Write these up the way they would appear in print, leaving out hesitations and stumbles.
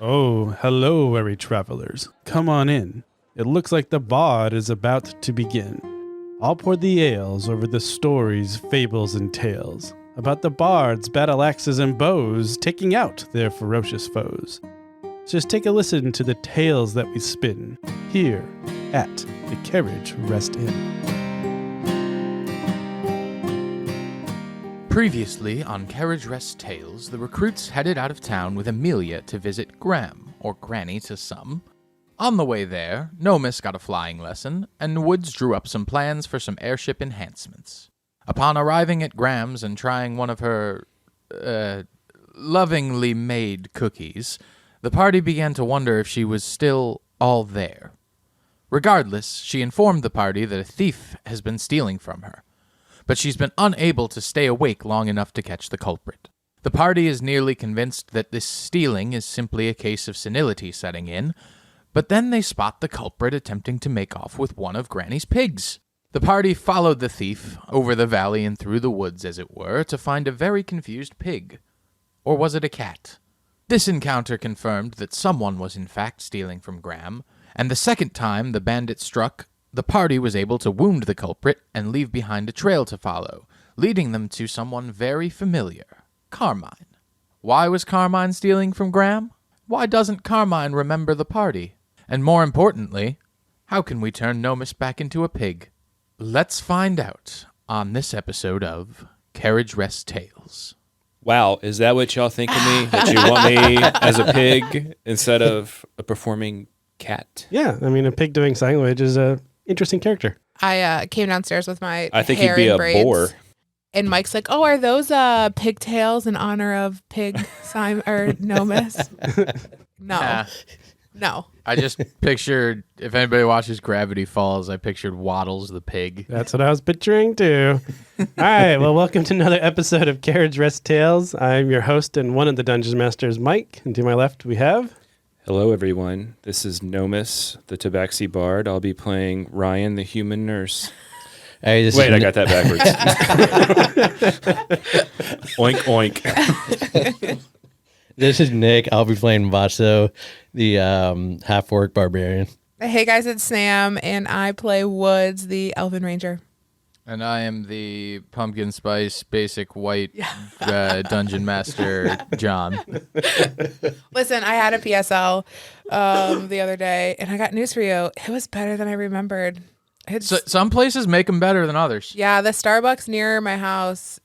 Oh, hello, weary travelers. Come on in. It looks like the bard is about to begin. I'll pour the ales over the stories, fables, and tales about the bards, battle axes, and bows taking out their ferocious foes. Just take a listen to the tales that we spin here at the Carriage Rest Inn. Previously on Carriage Rest Tales, the recruits headed out of town with Amelia to visit Graham, or Granny to some. On the way there, Nomis got a flying lesson, and Woods drew up some plans for some airship enhancements. Upon arriving at Graham's and trying one of her, lovingly made cookies, the party began to wonder if she was still all there. Regardless, she informed the party that a thief has been stealing from her, but she's been unable to stay awake long enough to catch the culprit. The party is nearly convinced that this stealing is simply a case of senility setting in, but then they spot the culprit attempting to make off with one of Granny's pigs. The party followed the thief over the valley and through the woods, as it were, to find a very confused pig. Or was it a cat? This encounter confirmed that someone was in fact stealing from Graham, and the second time the bandit struck, the party was able to wound the culprit and leave behind a trail to follow, leading them to someone very familiar, Carmine. Why was Carmine stealing from Graham? Why doesn't Carmine remember the party? And more importantly, how can we turn Nomis back into a pig? Let's find out on this episode of Carriage Rest Tales. Wow, is that what y'all think of me? That you want me as a pig instead of a performing cat? Yeah, I mean, a pig doing sign language is a interesting character. I came downstairs with my I think hair he'd be in a braids, boar. and Mike's like, "Oh, are those pigtails in honor of Pig Simon or Nomis?" No. I just pictured, if anybody watches Gravity Falls, I pictured Waddles the pig. That's what I was picturing too. All right, well, welcome to another episode of Carriage Rest Tales. I'm your host and one of the Dungeon Masters, Mike, and to my left we have... Hello, everyone. This is Nomis, the Tabaxi Bard. I'll be playing Ryan, the human nurse. Hey, Wait, I got that backwards. Oink, oink. This is Nick. I'll be playing Vaso, the half-orc barbarian. Hey guys, it's Sam, and I play Woods, the Elven Ranger. And I am the pumpkin spice basic white dungeon master, John. Listen, I had a PSL the other day, and I got news for you. It was better than I remembered. Some places make them better than others. Yeah, the Starbucks near my house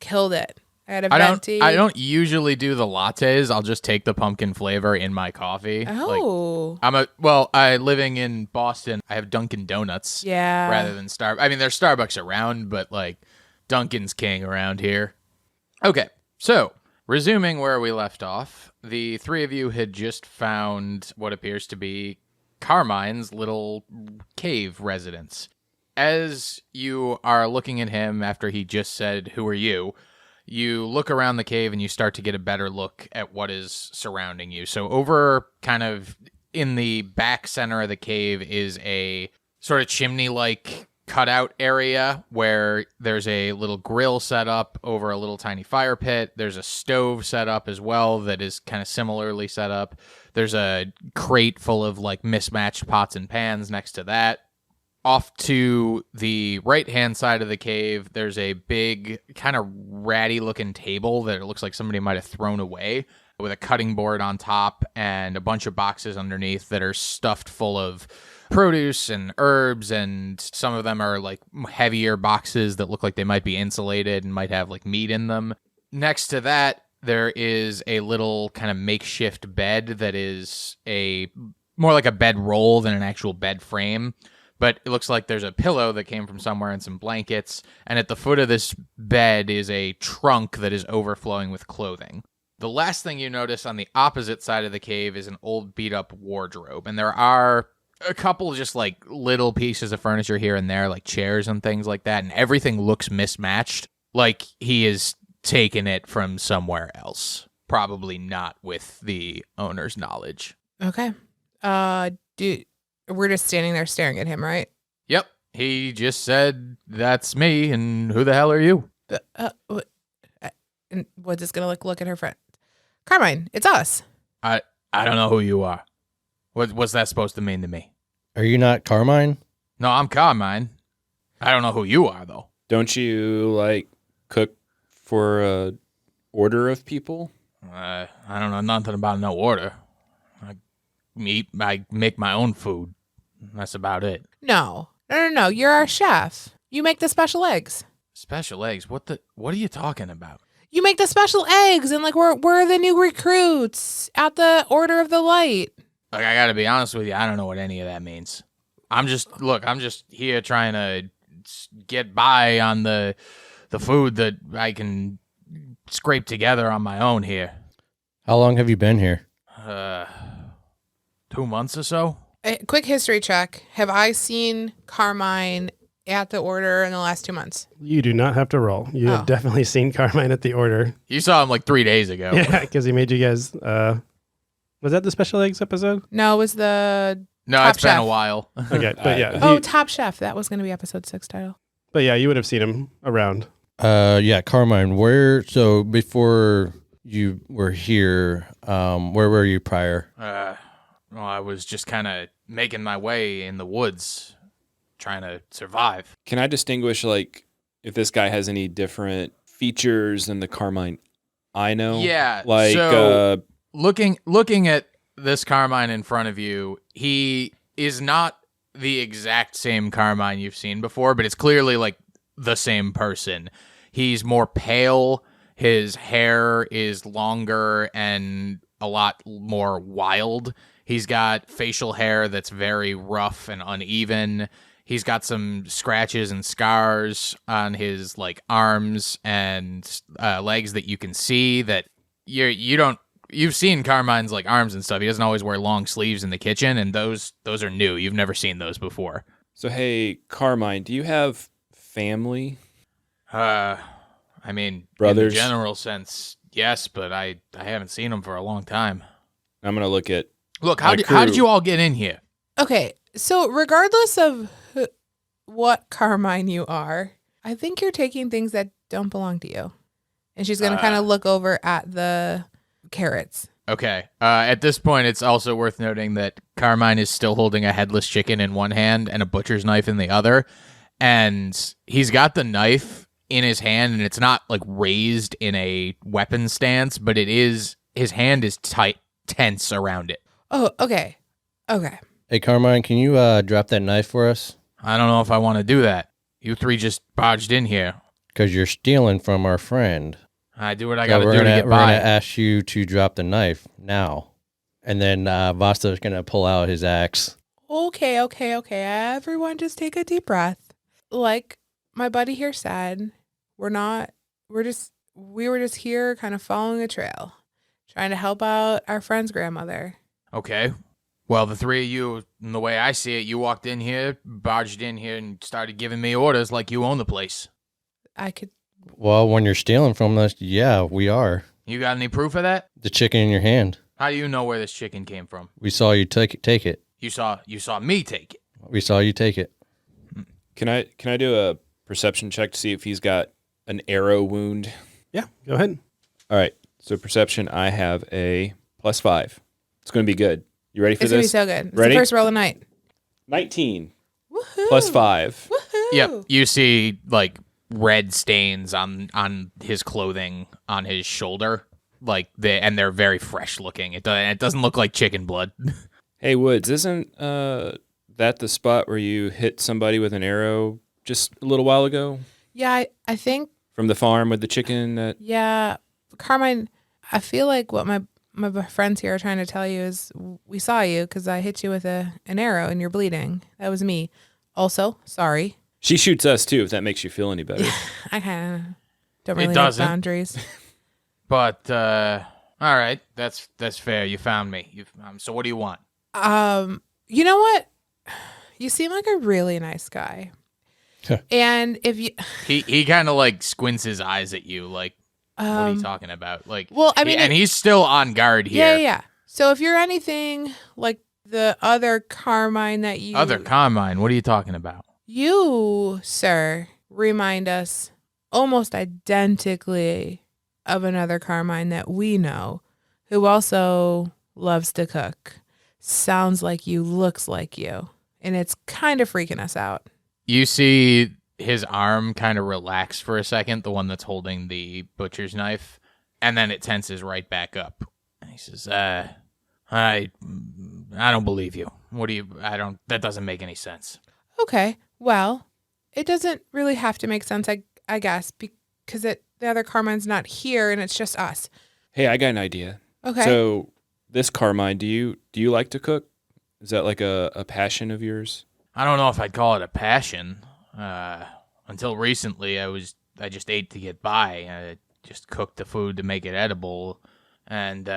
killed it. I had a venti. I don't usually do the lattes. I'll just take the pumpkin flavor in my coffee. Oh. I living in Boston, I have Dunkin' Donuts. Yeah. Rather than Starbucks. I mean, there's Starbucks around, but like Dunkin's king around here. Okay, so resuming where we left off, the three of you had just found what appears to be Carmine's little cave residence. As you are looking at him after he just said, "Who are you?" you look around the cave and you start to get a better look at what is surrounding you. So over kind of in the back center of the cave is a sort of chimney-like cutout area where there's a little grill set up over a little tiny fire pit. There's a stove set up as well that is kind of similarly set up. There's a crate full of like mismatched pots and pans next to that. Off to the right-hand side of the cave, there's a big, kind of ratty-looking table that it looks like somebody might have thrown away, with a cutting board on top and a bunch of boxes underneath that are stuffed full of produce and herbs, and some of them are like heavier boxes that look like they might be insulated and might have like meat in them. Next to that, there is a little kind of makeshift bed that is more like a bed roll than an actual bed frame. But it looks like there's a pillow that came from somewhere and some blankets. And at the foot of this bed is a trunk that is overflowing with clothing. The last thing you notice on the opposite side of the cave is an old beat-up wardrobe. And there are a couple just like little pieces of furniture here and there, like chairs and things like that. And everything looks mismatched, like he has taken it from somewhere else. Probably not with the owner's knowledge. Okay. We're just standing there staring at him, right? Yep. He just said, "That's me, and who the hell are you?" And Woods is going to look at her friend. Carmine, it's us. I don't know who you are. What's that supposed to mean to me? Are you not Carmine? No, I'm Carmine. I don't know who you are, though. Don't you, like, cook for a order of people? I don't know nothing about no order. I make my own food. That's about it. No. You're our chef. You make the special eggs. Special eggs? What are you talking about? You make the special eggs, and like we're the new recruits at the Order of the Light. Like, I gotta be honest with you, I don't know what any of that means. I'm just here trying to get by on the food that I can scrape together on my own here. How long have you been here? 2 months or so. A quick history check. Have I seen Carmine at the Order in the last 2 months? You do not have to roll. You have definitely seen Carmine at the Order. You saw him like 3 days ago. Yeah, because he made you guys. Was that the Special Eggs episode? No, it was the No, Top it's been a Chef. while. Okay, but yeah. Top Chef. That was going to be episode 6 title. But yeah, you would have seen him around. Yeah, Carmine, so before you were here, where were you prior? Well, I was just kind of making my way in the woods, trying to survive. Can I distinguish, like, if this guy has any different features than the Carmine I know? Yeah, Like, so looking at this Carmine in front of you, he is not the exact same Carmine you've seen before, but it's clearly like the same person. He's more pale. His hair is longer and a lot more wild. He's got facial hair that's very rough and uneven. He's got some scratches and scars on his like arms and legs that you can see that you've seen Carmine's like arms and stuff. He doesn't always wear long sleeves in the kitchen, and those are new. You've never seen those before. so, hey, Carmine, do you have family? I mean, Brothers? in the general sense, yes, but I haven't seen them for a long time. I'm going to look at... Look, My how did crew. you all get in here? Okay, so regardless of what Carmine you are, I think you're taking things that don't belong to you. And she's going to kind of look over at the carrots. Okay. At this point, it's also worth noting that Carmine is still holding a headless chicken in one hand and a butcher's knife in the other. And he's got the knife in his hand, and it's not like raised in a weapon stance, but it is, his hand is tense around it. Oh, okay. Okay. Hey, Carmine, can you drop that knife for us? I don't know if I want to do that. You three just barged in here. Because you're stealing from our friend. I do what I So got to we're do to gonna get we're gonna by. ask you to drop the knife now, and then Vasta's gonna pull out his axe. Okay. Everyone just take a deep breath. Like my buddy here said, we were just here kind of following a trail, trying to help out our friend's grandmother. Okay. Well, the three of you, in the way I see it, you walked in here, barged in here, and started giving me orders like you own the place. Well, when you're stealing from us, yeah, we are. You got any proof of that? The chicken in your hand. How do you know where this chicken came from? We saw you take it. You saw me take it. We saw you take it. Can I do a perception check to see if he's got an arrow wound? Yeah, go ahead. All right. So perception, I have a +5. It's going to be good. You ready for It's going to be this? so good. It's Ready? the first roll of the night. 19 Woohoo. +5. Woohoo. Yep. You see like red stains on his clothing on his shoulder, and they're very fresh looking. It doesn't look like chicken blood. Hey, Woods, isn't that the spot where you hit somebody with an arrow just a little while ago? Yeah, I think, From the farm with the chicken that... yeah. Carmine, I feel like what my friends here are trying to tell you is we saw you because I hit you with an arrow and you're bleeding. That was me. Also, sorry. She shoots us, too, if that makes you feel any better. I kind of don't It really have doesn't. boundaries. But all right, that's fair. You found me. So what do you want? You know what? You seem like a really nice guy. And if you, He kind of like squints his eyes at you, like, what are you talking about? Like, well, I mean, and he's still on guard here. yeah. So if you're anything like the other Carmine that you, Other Carmine, what are you talking about? you, sir, remind us almost identically of another Carmine that we know, who also loves to cook, sounds like you, looks like you, and it's kind of freaking us out. You see his arm kind of relax for a second, the one that's holding the butcher's knife, and then it tenses right back up. And he says, I don't believe you. That doesn't make any sense. Okay, well, it doesn't really have to make sense, I guess, because the other Carmine's not here and it's just us. Hey, I got an idea. Okay. So this Carmine, do you like to cook? Is that like a passion of yours? I don't know if I'd call it a passion. Until recently, I just ate to get by. I just cooked the food to make it edible. And,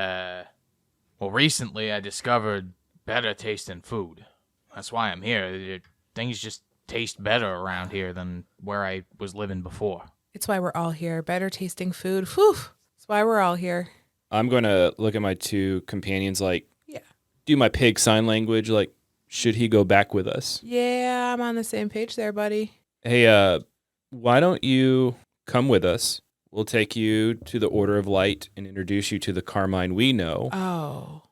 recently I discovered better tasting food. That's why I'm here. Things just taste better around here than where I was living before. It's why we're all here. Better tasting food. Whew. It's why we're all here. I'm going to look at my two companions Yeah. do my pig sign language, should he go back with us? Yeah, I'm on the same page there, buddy. Hey, why don't you come with us? We'll take you to the Order of Light and introduce you to the Carmine we know. Oh.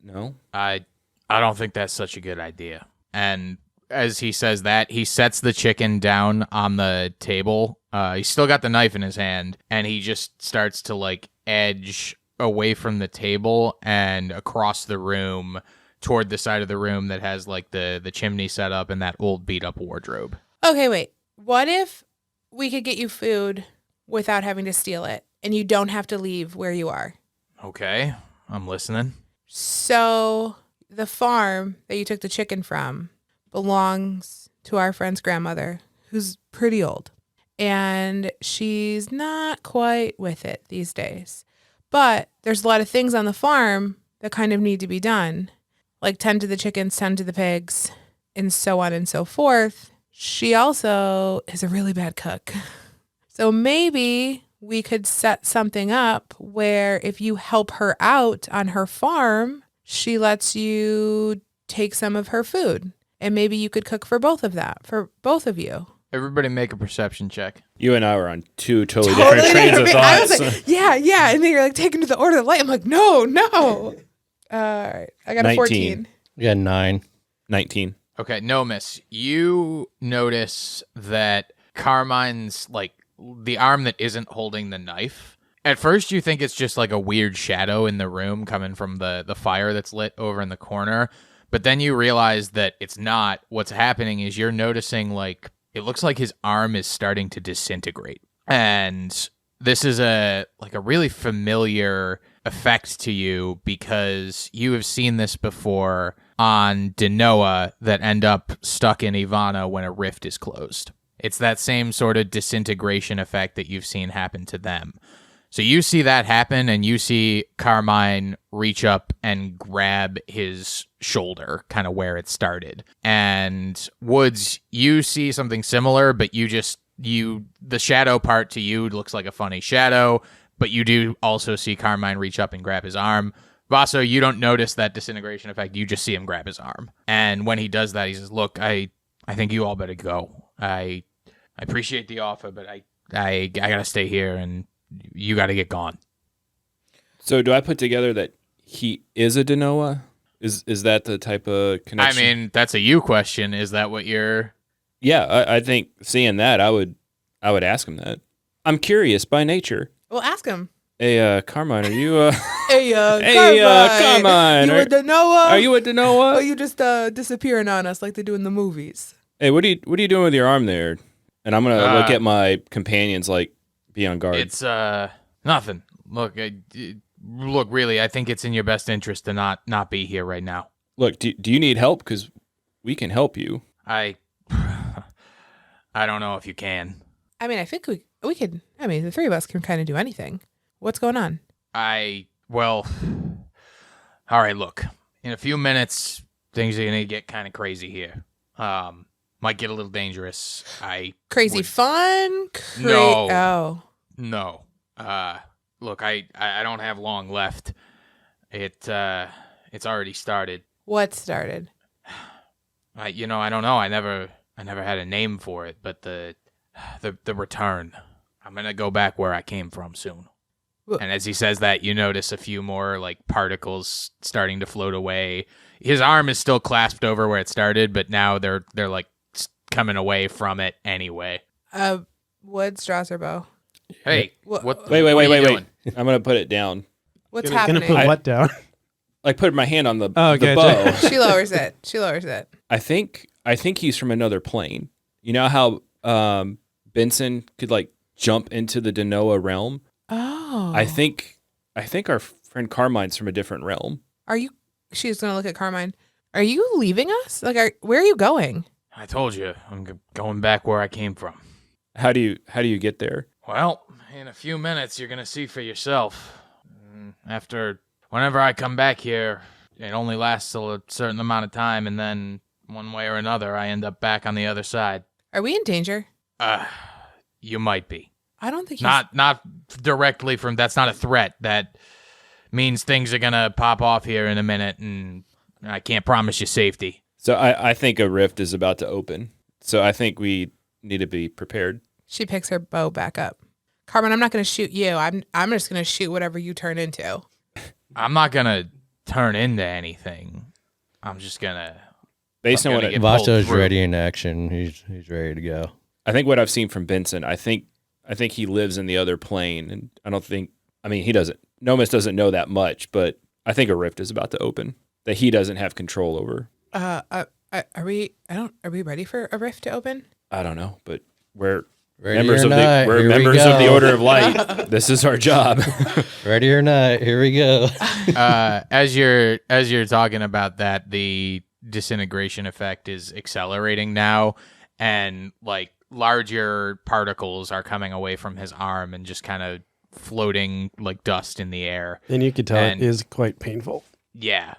No? I don't think that's such a good idea. And as he says that, he sets the chicken down on the table. He's still got the knife in his hand, and he just starts to edge away from the table and across the room toward the side of the room that has the chimney set up and that old beat up wardrobe. Okay, wait. What if we could get you food without having to steal it, and you don't have to leave where you are? Okay, I'm listening. So the farm that you took the chicken from belongs to our friend's grandmother, who's pretty old. And she's not quite with it these days. But there's a lot of things on the farm that kind of need to be done, like tend to the chickens, tend to the pigs, and so on and so forth. She also is a really bad cook. So maybe we could set something up where if you help her out on her farm, she lets you take some of her food. And maybe you could cook for both of you. Everybody make a perception check. You and I were on two totally different trains of I was thoughts. like, yeah. And then you're taken to the Order of Light. I'm like, no. All right. I got 19. a 14. We got 9. 19. Okay, no, miss. You notice that Carmine's, the arm that isn't holding the knife. At first, you think it's just a weird shadow in the room coming from the fire that's lit over in the corner. But then you realize that it's not. What's happening is you're noticing, it looks like his arm is starting to disintegrate. And this is a really familiar effect to you because you have seen this before on Denoa that end up stuck in Ivana when a rift is closed. It's that same sort of disintegration effect that you've seen happen to them. So you see that happen, and you see Carmine reach up and grab his shoulder, kind of where it started. And Woods, you see something similar, but the shadow part to you looks like a funny shadow, but you do also see Carmine reach up and grab his arm. Vaso, you don't notice that disintegration effect. You just see him grab his arm. And when he does that, he says, look, I think you all better go. I appreciate the offer, but I got to stay here, and you got to get gone. So do I put together that he is a Denoa? Is that the type of connection? I mean, that's a you question. Is that what you're... Yeah, I think seeing that, I would ask him that. I'm curious by nature. Well, ask him. Hey, Carmine, are you Hey, Carmine. You a Denoa? Are you a Denoa? Or you just disappearing on us like they do in the movies? Hey, what are you doing with your arm there? And I'm gonna look at my companions, be on guard. It's nothing. Look, really, I think it's in your best interest to not be here right now. Look, do you need help? Because we can help you. I don't know if you can. I mean, I think we could. I mean, the three of us can kind of do anything. What's going on? All right, look. In a few minutes, things are going to get kind of crazy here. Might get a little dangerous. Crazy fun? No. Oh. No. Look, I don't have long left. It's already started. What started? I don't know. I never had a name for it, but the return. I'm gonna go back where I came from soon. And as he says that, you notice a few more like particles starting to float away. His arm is still clasped over where it started, but now they're like coming away from it anyway. Wood, straws, or bow? Hey, What- what? Wait. what are you doing? I'm gonna put it down. What's Gonna happening? put what down? Like put my hand on the, Oh, the okay. bow. She lowers it. I think he's from another plane. You know how Benson could like jump into the Denoa realm? Oh. I think our friend Carmine's from a different realm. Are you? She's gonna look at Carmine. Are you leaving us? Like, where are you going? I told you, I'm going back where I came from. How do you get there? Well, in a few minutes, you're gonna see for yourself. Whenever I come back here, it only lasts till a certain amount of time, and then one way or another, I end up back on the other side. Are we in danger? You might be. I don't think he's... Not directly from. That's not a threat. That means things are gonna pop off here in a minute, and I can't promise you safety. So I think a rift is about to open. So I think we need to be prepared. She picks her bow back up. Carmine, I'm not going to shoot you. I'm just going to shoot whatever you turn into. I'm not gonna turn into anything. I'm just gonna. Based on I'm what gonna I, get Vasto's pulled through. ready in action. He's ready to go. I think what I've seen from Benson, I think he lives in the other plane, and I don't think. I mean, he doesn't. Nomus doesn't know that much, but I think a rift is about to open that he doesn't have control over. Are we ready for a rift to open? I don't know, but we're Ready members or of not, the we're here we members of the go. Order of Light. This is our job. Ready or not, here we go. As you're talking about that, the disintegration effect is accelerating now, and like larger particles are coming away from his arm and just kind of floating like dust in the air. And you could tell And- it is quite painful. Yeah,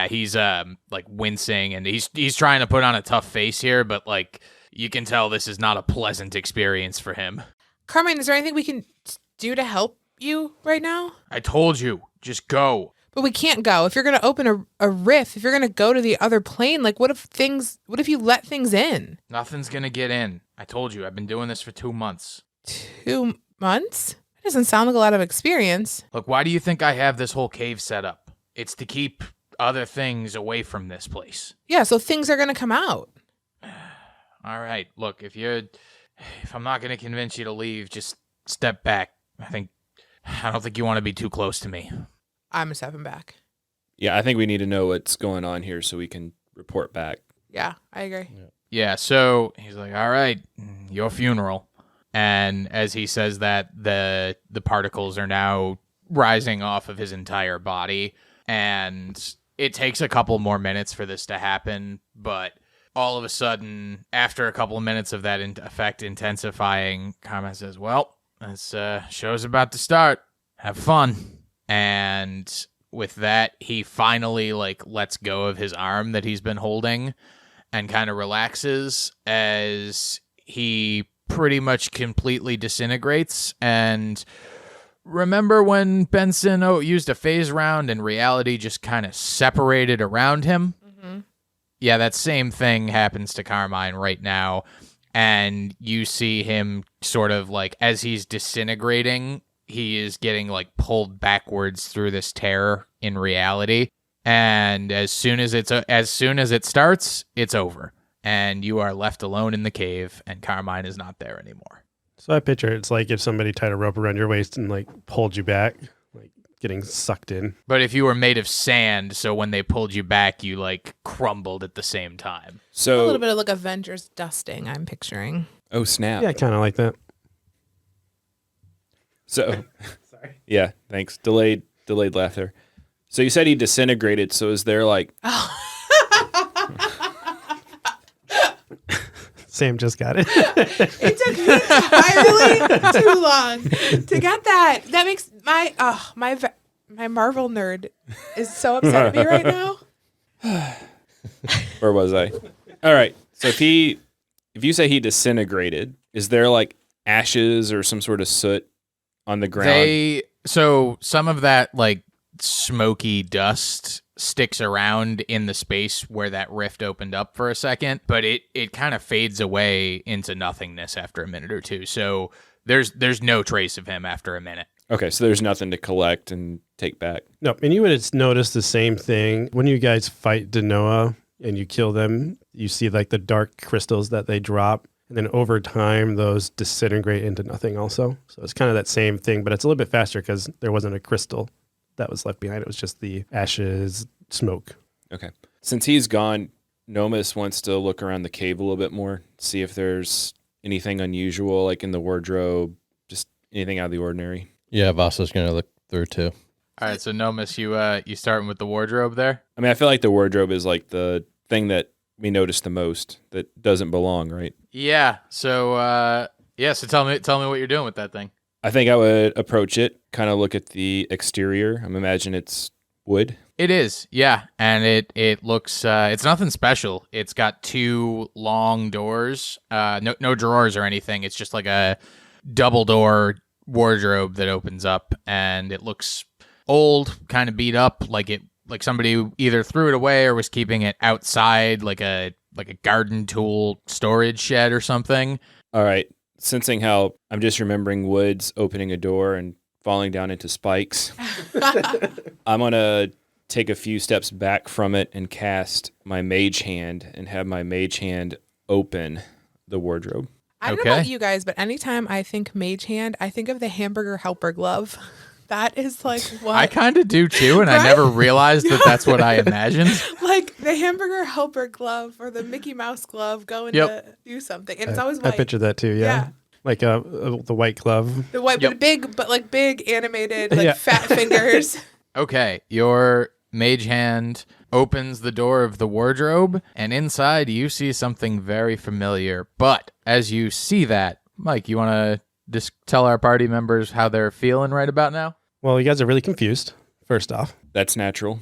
he's like wincing, and he's trying to put on a tough face here, but like you can tell this is not a pleasant experience for him. Carmine, is there anything we can do to help you right now? I told you, just go. But we can't go. If you're going to open a rift, if you're going to go to the other plane, like what if you let things in? Nothing's gonna get in. I told you, I've been doing this for 2 months. 2 months? That doesn't sound like a lot of experience. Look, why do you think I have this whole cave set up? It's to keep other things away from this place. Yeah, so things are going to come out. All right, look, if I'm not gonna convince you to leave, just step back. I don't think you want to be too close to me. I'm stepping back. Yeah, I think we need to know what's going on here so we can report back. Yeah, I agree. Yeah, so he's like, all right, your funeral. And as he says that, the particles are now rising off of his entire body. And it takes a couple more minutes for this to happen. But all of a sudden, after a couple of minutes of that effect intensifying, Carmine says, well, this show's about to start. Have fun. And with that, he finally lets go of his arm that he's been holding and kind of relaxes as he pretty much completely disintegrates. And remember when Benson used a phase round and reality just kind of separated around him? Mm-hmm. Yeah, that same thing happens to Carmine right now. And you see him sort of as he's disintegrating, he is getting pulled backwards through this tear in reality. And as soon as it starts, it's over. And you are left alone in the cave, and Carmine is not there anymore. So I picture it's like if somebody tied a rope around your waist and pulled you back, getting sucked in. But if you were made of sand, so when they pulled you back, you crumbled at the same time. A So, little bit of Avengers dusting, I'm picturing. oh snap. Yeah, kind of like that. So, Sorry. yeah, thanks. Delayed laughter. So you said he disintegrated. So is there Sam just got it. It took me entirely too long to get that. That makes my Marvel nerd is so upset at me right now. where was I? All right. So if you say he disintegrated, is there ashes or some sort of soot on the ground? So some of that smoky dust sticks around in the space where that rift opened up for a second, but it kind of fades away into nothingness after a minute or two. So there's no trace of him after a minute. Okay, so there's nothing to collect and take back. No, and you would have noticed the same thing when you guys fight Denoa and you kill them. You see like the dark crystals that they drop, and then over time those disintegrate into nothing. Also, so it's kind of that same thing, but it's a little bit faster because there wasn't a crystal that was left behind. It was just the ashes, smoke. Okay. Since he's gone, Nomus wants to look around the cave a little bit more, see if there's anything unusual, like in the wardrobe, just anything out of the ordinary. Yeah, Vasa's going to look through too. All right, so Nomus, you starting with the wardrobe there? I mean, I feel like the wardrobe is like the thing that we notice the most that doesn't belong, right? Yeah. So so tell me what you're doing with that thing. I think I would approach it, kind of look at the exterior. I'm imagine it's wood. It is, yeah, and it looks it's nothing special. It's got 2 long doors, no drawers or anything. It's just like a double door wardrobe that opens up, and it looks old, kind of beat up, like somebody either threw it away or was keeping it outside, like a garden tool storage shed or something. All right. Sensing how I'm just remembering Woods opening a door and falling down into spikes, I'm going to take a few steps back from it and cast my mage hand and have my mage hand open the wardrobe. I don't know about you guys, but anytime I think mage hand, I think of the hamburger helper glove. That is like what I kind of do too, and Right? I never realized that that's what I imagined. like the hamburger helper glove or the Mickey Mouse glove going Yep. to do something, and it's always I white. pictured that too. Yeah. Like the white glove. The white, Yep. but big animated, like Yeah. fat fingers. Okay, your mage hand opens the door of the wardrobe, and inside you see something very familiar. But as you see that, Mike, you want to just tell our party members how they're feeling right about now? Well, you guys are really confused, first off. That's natural.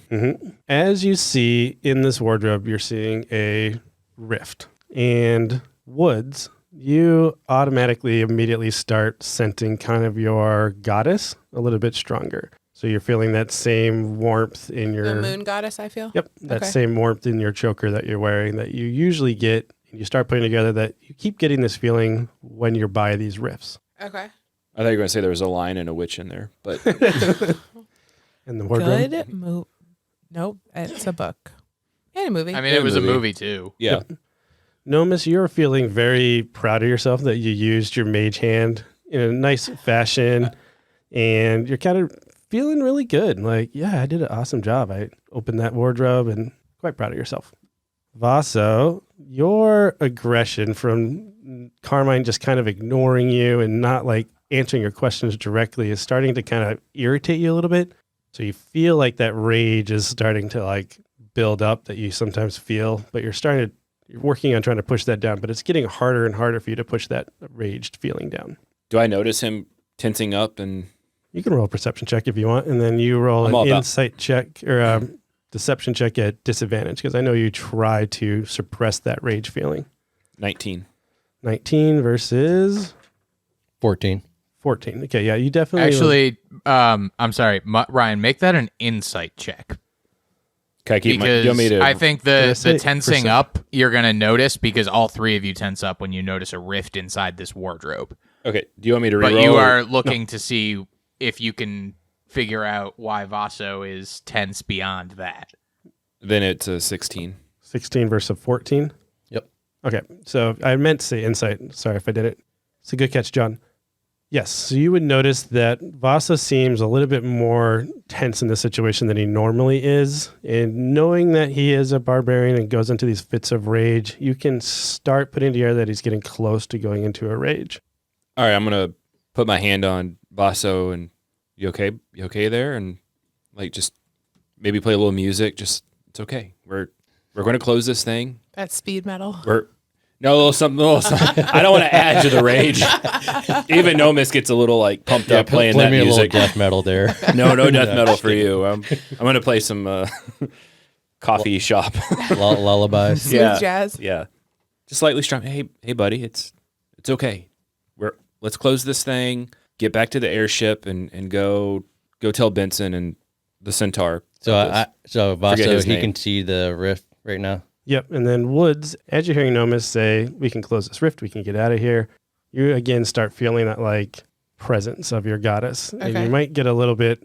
As you see in this wardrobe, you're seeing a rift. And Woods, you automatically immediately start scenting kind of your goddess a little bit stronger. So you're feeling that same warmth in your... The moon goddess, I feel. Yep, that Okay. same warmth in your choker that you're wearing that you usually get. And you start putting together that you keep getting this feeling when you're by these rifts. Okay. I thought you were going to say there was a lion and a witch in there, but In the wardrobe. Good move. Nope, it's a book and a movie. I mean, Yeah, it was a movie. movie too. yeah. Nomus, you're feeling very proud of yourself that you used your mage hand in a nice fashion, and you're kind of feeling really good. Like, yeah, I did an awesome job. I opened that wardrobe and quite proud of yourself. Vaso, your aggression from Carmine just kind of ignoring you and not like answering your questions directly is starting to kind of irritate you a little bit. So you feel like that rage is starting to like build up that you sometimes feel, but you're working on trying to push that down, but it's getting harder and harder for you to push that raged feeling down. Do I notice him tensing up? And You can roll a perception check if you want, and then you roll I'm all an about- insight check or deception check at disadvantage because I know you try to suppress that rage feeling. 19. 19 versus 14. 14. Okay, yeah, you definitely... Actually, I'm sorry, Ryan, make that an insight check. Can I keep Because you want me to? I think Yeah, the say tensing percent. up, you're going to notice because all 3 of you tense up when you notice a rift inside this wardrobe. Okay. Do you want me to But reroll? you are looking to see if you can figure out why Vaso is tense beyond that. Then it's a 16. 16 versus 14? Yep. Okay, so I meant to say insight. Sorry if I did it. It's a good catch, John. Yes, so you would notice that Vasa seems a little bit more tense in this situation than he normally is. And knowing that he is a barbarian and goes into these fits of rage, you can start putting together that he's getting close to going into a rage. All right. I'm going to put my hand on Vaso and you okay? You okay there? And like just maybe play a little music. Just it's okay. We're going to close this thing. That's speed metal. No, a little something. I don't want to add to the rage. Even Nomus gets a little like pumped up playing play that me a little music. death metal there. No death metal for you. I'm going to play some coffee shop. Lullabies. Smooth jazz. Yeah, just slightly strong. Hey, buddy, it's okay. Let's close this thing. Get back to the airship and go tell Benson and the Centaur. So Vaso, his he name. can see the rift right now. Yep, and then Woods, as you're hearing Nomus say, we can close this rift, we can get out of here, you again start feeling that like presence of your goddess. And Okay. you might get a little bit,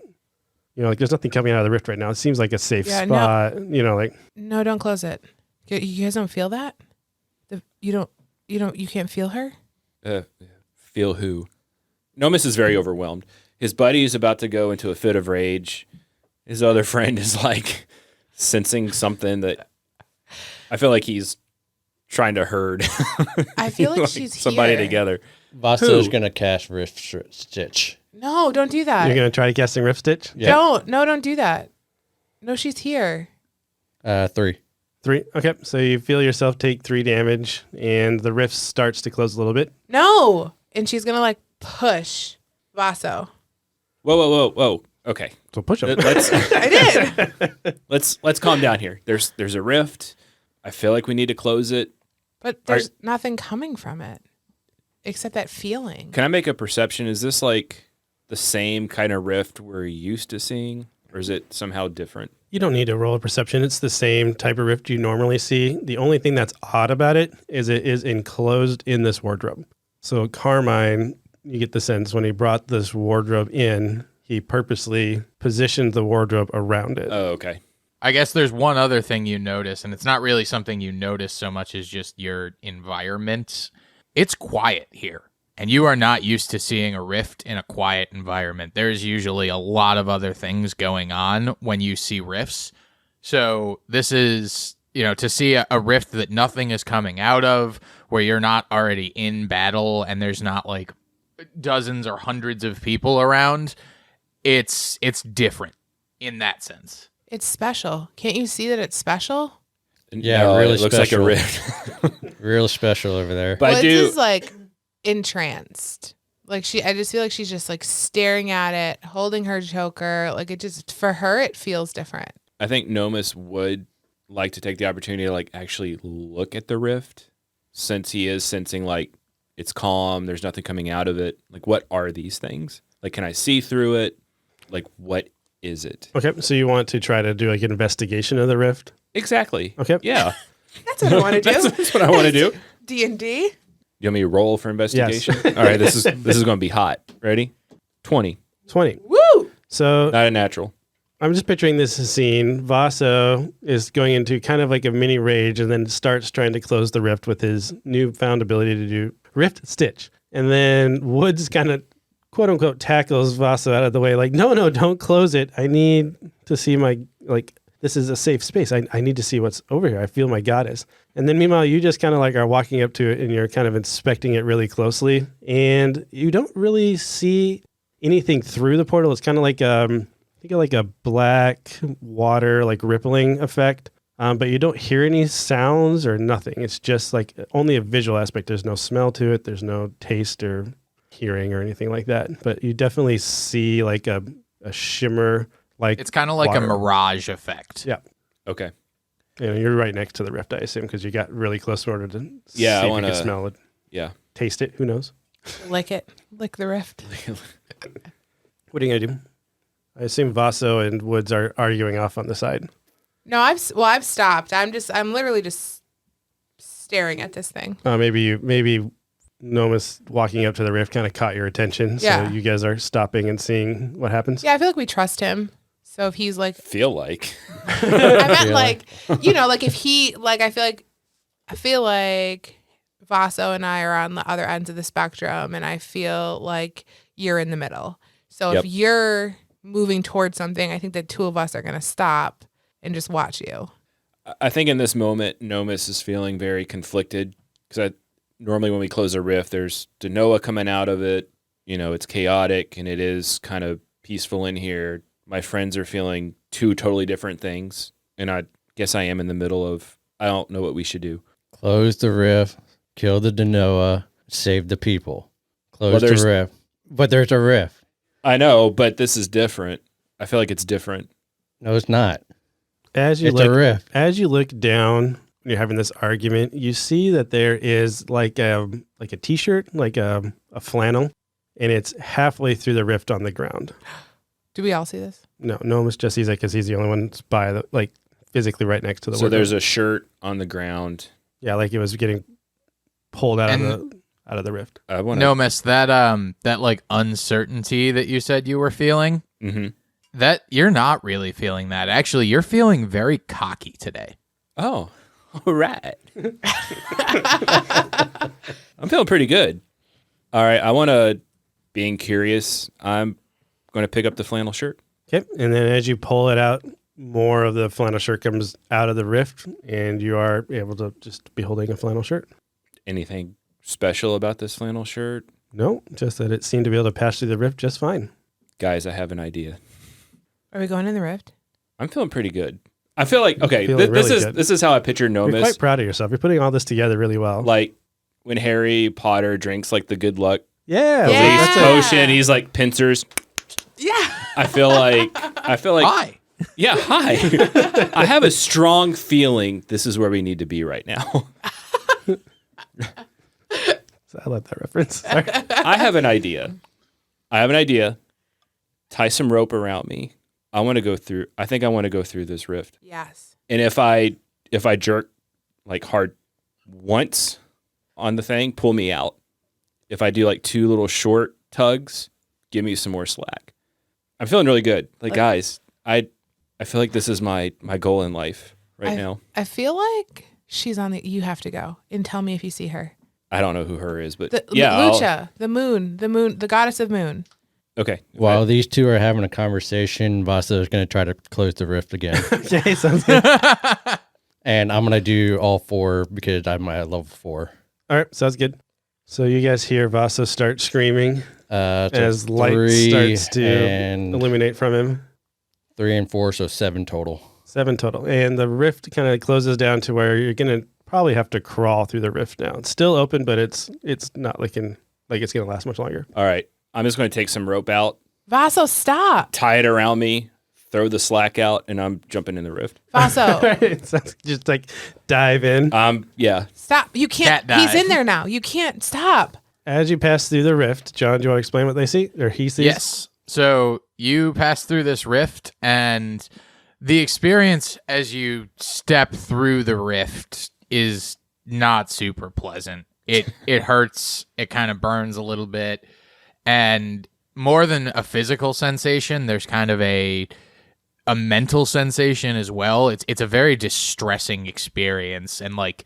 like there's nothing coming out of the rift right now. It seems like a safe Yeah, no. spot, like No, don't close it. You guys don't feel that? You can't feel her? Feel who? Nomus is very overwhelmed. His buddy is about to go into a fit of rage. His other friend is like sensing something that I feel like he's trying to herd. I feel like she's somebody here. together. Vasto's Who? going to cast Rift Stitch. No, don't do that. you're going to try casting Rift Stitch? Yeah. Don't do that. No, she's here. 3. 3. Okay. So you feel yourself take 3 damage and the rift starts to close a little bit. No. And she's going to like push Vaso. Whoa. Okay. So push him. Let's I did. let's calm down here. There's a rift. I feel like we need to close it. But there's nothing coming from it except that feeling. Can I make a perception? Is this like the same kind of rift we're used to seeing, or is it somehow different? You don't need to roll a perception. It's the same type of rift you normally see. The only thing that's odd about it is enclosed in this wardrobe. So Carmine, you get the sense when he brought this wardrobe in, he purposely positioned the wardrobe around it. Oh, okay. I guess there's one other thing you notice, and it's not really something you notice so much as just your environment. It's quiet here, and you are not used to seeing a rift in a quiet environment. There's usually a lot of other things going on when you see rifts. So this is, to see a rift that nothing is coming out of, where you're not already in battle and there's not like dozens or hundreds of people around. It's different in that sense. It's special. Can't you see that it's special? Yeah, No, really it looks like a special. rift. Real special over there. But I Liz do. is like entranced. Like I just feel like she's just like staring at it, holding her choker. Like it just, for her, it feels different. I think Nomus would like to take the opportunity to like actually look at the rift, since he is sensing like it's calm. There's nothing coming out of it. Like, what are these things? Like, can I see through it? Like, what is it? Okay. So you want to try to do like an investigation of the rift? Exactly. Okay. Yeah. That's what I want to do. That's what I want to do. D&D. You want me to roll for investigation? All right. This is going to be hot. Ready? 20. 20. Woo! So Not a natural. I'm just picturing this scene. Vaso is going into kind of like a mini rage and then starts trying to close the rift with his newfound ability to do Rift Stitch. And then Woods kind of quote unquote tackles Vaso out of the way, like, no, don't close it. I need to see this is a safe space. I need to see what's over here. I feel my goddess. And then meanwhile, you just kind of like are walking up to it and you're kind of inspecting it really closely. And you don't really see anything through the portal. It's kind of like, think of like a black water, like rippling effect. But you don't hear any sounds or nothing. It's just like only a visual aspect. There's no smell to it. There's no taste or hearing or anything like that. But you definitely see like a shimmer. Like It's kind of like water. a mirage effect. Yeah. Okay. You're right next to the rift, I assume, because you got really close in order to Yeah, I see if wanna- you can smell it, Yeah. taste it. Who knows? Lick it. Lick the rift. What are you gonna do? I assume Vaso and Woods are arguing off on the side. No, I've stopped. I'm literally just staring at this thing. Maybe Nomus walking up to the rift kind of caught your attention. Yeah. So you guys are stopping and seeing what happens. Yeah, I feel like we trust him. So if he's like, Feel like. I meant Yeah. like, like if he, like, I feel like Vaso and I are on the other ends of the spectrum, and I feel like you're in the middle. So Yep. if you're moving towards something, I think the two of us are going to stop and just watch you. I think in this moment, Nomus is feeling very conflicted, because normally when we close a rift, there's Denoa coming out of it. It's chaotic and it is kind of peaceful in here. My friends are feeling two totally different things, and I guess I am in the middle of, I don't know what we should do. Close the rift, kill the Denoa, save the people. Close Well, the rift. But there's a rift. I know, but this is different. I feel like it's different. No, it's not. As you It's a look, rift. as you look down, when you're having this argument, you see that there is like a t-shirt, like a flannel, and it's halfway through the rift on the ground. Do we all see this? No, Nomus just sees it because he's the only one by the physically right next to the. So wardrobe. there's a shirt on the ground. Yeah, like it was getting pulled out of out of the rift. I want No, miss, that like uncertainty that you said you were feeling, that you're not really feeling that. Actually, you're feeling very cocky today. Oh, all right. I'm feeling pretty good. All right, I want to, being curious, I'm going to pick up the flannel shirt. Okay, and then as you pull it out, more of the flannel shirt comes out of the rift, and you are able to just be holding a flannel shirt. Anything special about this flannel shirt? No, just that it seemed to be able to pass through the rift just fine. Guys, I have an idea. Are we going in the rift? I'm feeling pretty good. I feel like, okay, Feeling this really is good. this is how I picture You're Nomis. quite proud of yourself. You're putting all this together really well. Like when Harry Potter drinks like the good luck yeah, Yeah. that's it. potion, he's like pincers. Yeah. I feel like Hi. yeah, hi. I have a strong feeling this is where we need to be right now. So I like that reference. Sorry. I have an idea. Tie some rope around me. I want to go through. I think I want to go through this rift. Yes. And if I jerk like hard once on the thing, pull me out. If I do like 2 little short tugs, give me some more slack. I'm feeling really good. Like guys, I feel like this is my goal in life right now. I feel like she's on the. You have to go and tell me if you see her. I don't know who her is, but Yeah, I'll- Lucha, the moon, the goddess of moon. Okay. While these two are having a conversation, Vasa is going to try to close the rift again. Okay, sounds good. And I'm going to do all 4 because I'm at level 4. All right, sounds good. So you guys hear Vasa start screaming So as light 3 starts to and illuminate from him. 3 and 4, so 7 total. 7 total. And the rift kind of closes down to where you're going to probably have to crawl through the rift now. It's still open, but it's not looking like it's going to last much longer. All right. I'm just going to take some rope out, Vaso, stop. tie it around me, throw the slack out, and I'm jumping in the rift. Vaso, So just like dive in. Yeah. stop. You can't. Cat He's dive. in there now. You can't stop. As you pass through the rift, John, do you want to explain what they see? Or he sees? Yes. So you pass through this rift, and the experience as you step through the rift is not super pleasant. It hurts. It kind of burns a little bit. And more than a physical sensation, there's kind of a mental sensation as well. It's a very distressing experience. And like,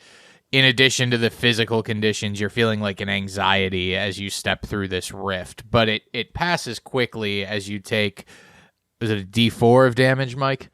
in addition to the physical conditions, you're feeling like an anxiety as you step through this rift. But it passes quickly as you take, is it a D4 of damage, Mike?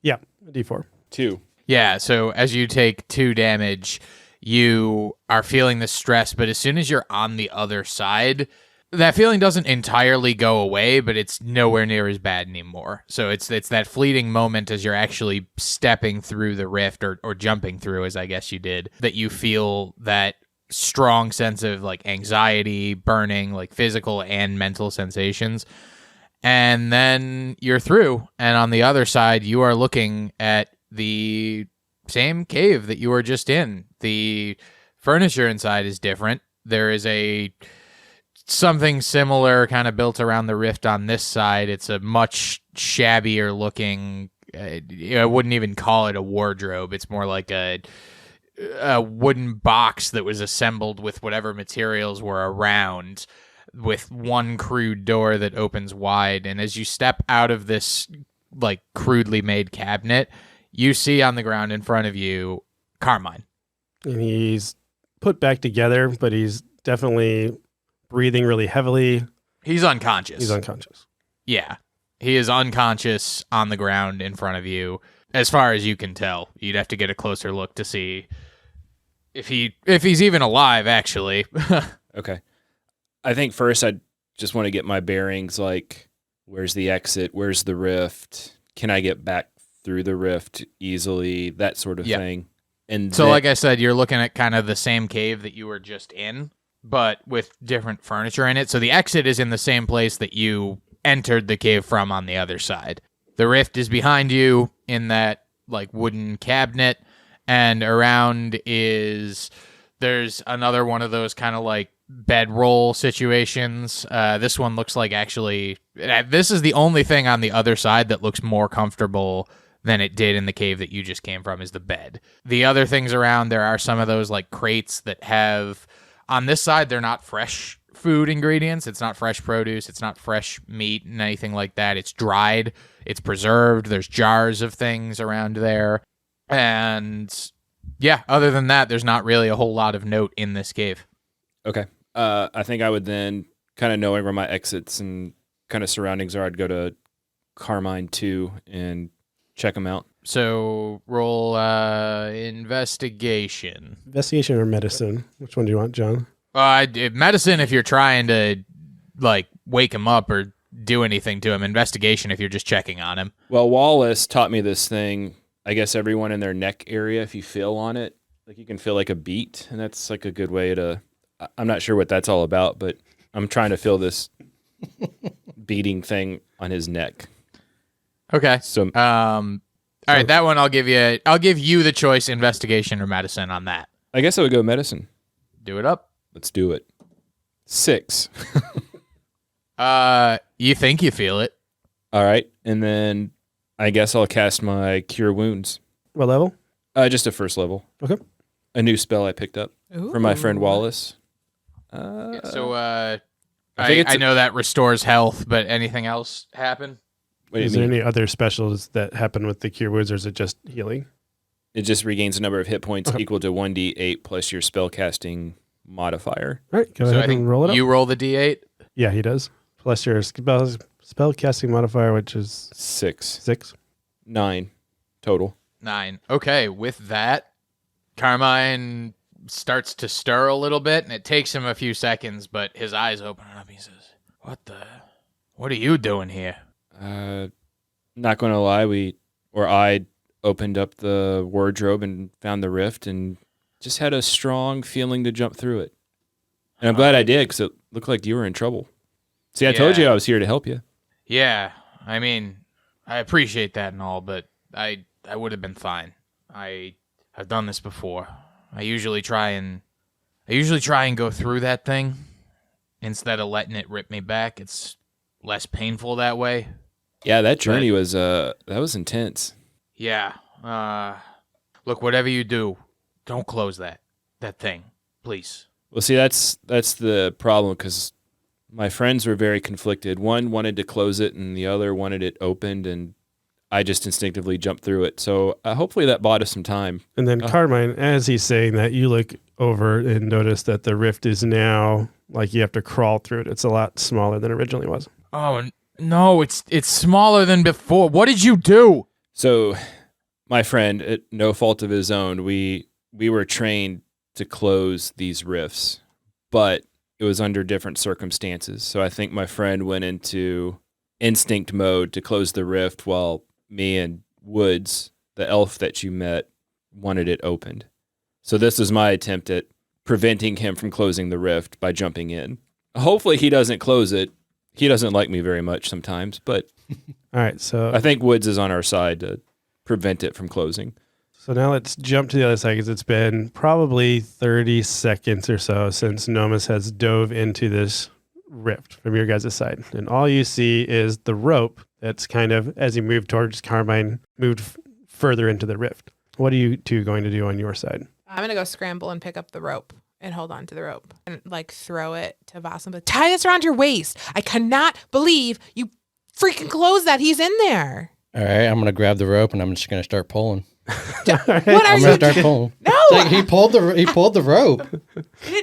Yeah, a D4. 2. Yeah, so as you take 2 damage, you are feeling the stress, but as soon as you're on the other side, that feeling doesn't entirely go away, but it's nowhere near as bad anymore. So it's that fleeting moment as you're actually stepping through the rift or jumping through, as I guess you did, that you feel that strong sense of like anxiety, burning, like physical and mental sensations. And then you're through, and on the other side, you are looking at the same cave that you were just in. The furniture inside is different. There is something similar kind of built around the rift on this side. It's a much shabbier looking, I wouldn't even call it a wardrobe. It's more like a wooden box that was assembled with whatever materials were around, with one crude door that opens wide. And as you step out of this like crudely made cabinet, you see on the ground in front of you Carmine. And he's put back together, but he's definitely breathing really heavily. He's unconscious. He's unconscious. Yeah. He is unconscious on the ground in front of you. As far as you can tell, you'd have to get a closer look to see if he's even alive, actually. Okay. I think first I just want to get my bearings, like where's the exit? Where's the rift? Can I get back through the rift easily? That sort of thing. And So then- like I said, you're looking at kind of the same cave that you were just in, but with different furniture in it. So the exit is in the same place that you entered the cave from on the other side. The rift is behind you in that like wooden cabinet, and around there's another one of those kind of like bedroll situations. This one looks like actually, this is the only thing on the other side that looks more comfortable than it did in the cave that you just came from, is the bed. The other things around, there are some of those like crates that have on this side, they're not fresh food ingredients. It's not fresh produce. It's not fresh meat and anything like that. It's dried. It's preserved. There's jars of things around there. And yeah, other than that, there's not really a whole lot of note in this cave. Okay. I think I would then, kind of knowing where my exits and kind of surroundings are, I'd go to Carmine 2 and check them out. So roll investigation. Investigation or medicine? Which one do you want, John? Medicine if you're trying to like wake him up or do anything to him. Investigation if you're just checking on him. Well, Wallace taught me this thing. I guess everyone in their neck area, if you feel on it, like you can feel like a beat, and that's like a good way to. I'm not sure what that's all about, but I'm trying to feel this beating thing on his neck. Okay. So, all right, that one I'll give you. I'll give you the choice: investigation or medicine on that. I guess I would go medicine. Do it up. Let's do it. 6. You think you feel it? All right, and then I guess I'll cast my Cure Wounds. What level? Just a first level. Okay. A new spell I picked up from my friend Wallace. I think it's know that restores health, but anything else happen? What do you Is there mean? any other specials that happen with the Cure Wounds, or is it just healing? It just regains a number of hit points equal to 1d8 plus your spellcasting modifier. All right, go So ahead I think and roll it up. you roll the d8. Yeah, he does. Plus your spell casting modifier, which is 6. 6. 9 total. 9. Okay, with that, Carmine starts to stir a little bit, and it takes him a few seconds, but his eyes open up. He says, what are you doing here? Not going to lie, I opened up the wardrobe and found the rift and just had a strong feeling to jump through it. And I'm glad I did, because it looked like you were in trouble. See, I told you I was here to help you. Yeah, I mean, I appreciate that and all, but I would have been fine. I've done this before. I usually try and go through that thing instead of letting it rip me back. It's less painful that way. Yeah, that journey was that was intense. Yeah. Look, whatever you do, don't close that thing, please. Well, see, that's the problem, because my friends were very conflicted. One wanted to close it, and the other wanted it opened, and I just instinctively jumped through it. So hopefully that bought us some time. And then Carmine, as he's saying that, you look over and notice that the rift is now like you have to crawl through it. It's a lot smaller than it originally was. Oh no, it's smaller than before. What did you do? So my friend, at no fault of his own, we were trained to close these rifts, but it was under different circumstances. So I think my friend went into instinct mode to close the rift, while me and Woods, the elf that you met, wanted it opened. So this is my attempt at preventing him from closing the rift by jumping in. Hopefully he doesn't close it. He doesn't like me very much sometimes, but All right, so I think Woods is on our side to prevent it from closing. So now let's jump to the other side, because it's been probably 30 seconds or so since Nomus has dove into this rift from your guys' side. And all you see is the rope that's kind of, as you move towards Carmine, moved further into the rift. What are you two going to do on your side? I'm going to go scramble and pick up the rope and hold on to the rope and like throw it to Voss and be like, tie this around your waist. I cannot believe you freaking closed that. He's in there. All right, I'm gonna grab the rope and I'm just gonna start pulling. What are I'm you gonna start doing? pulling. No, It's like he pulled the rope. He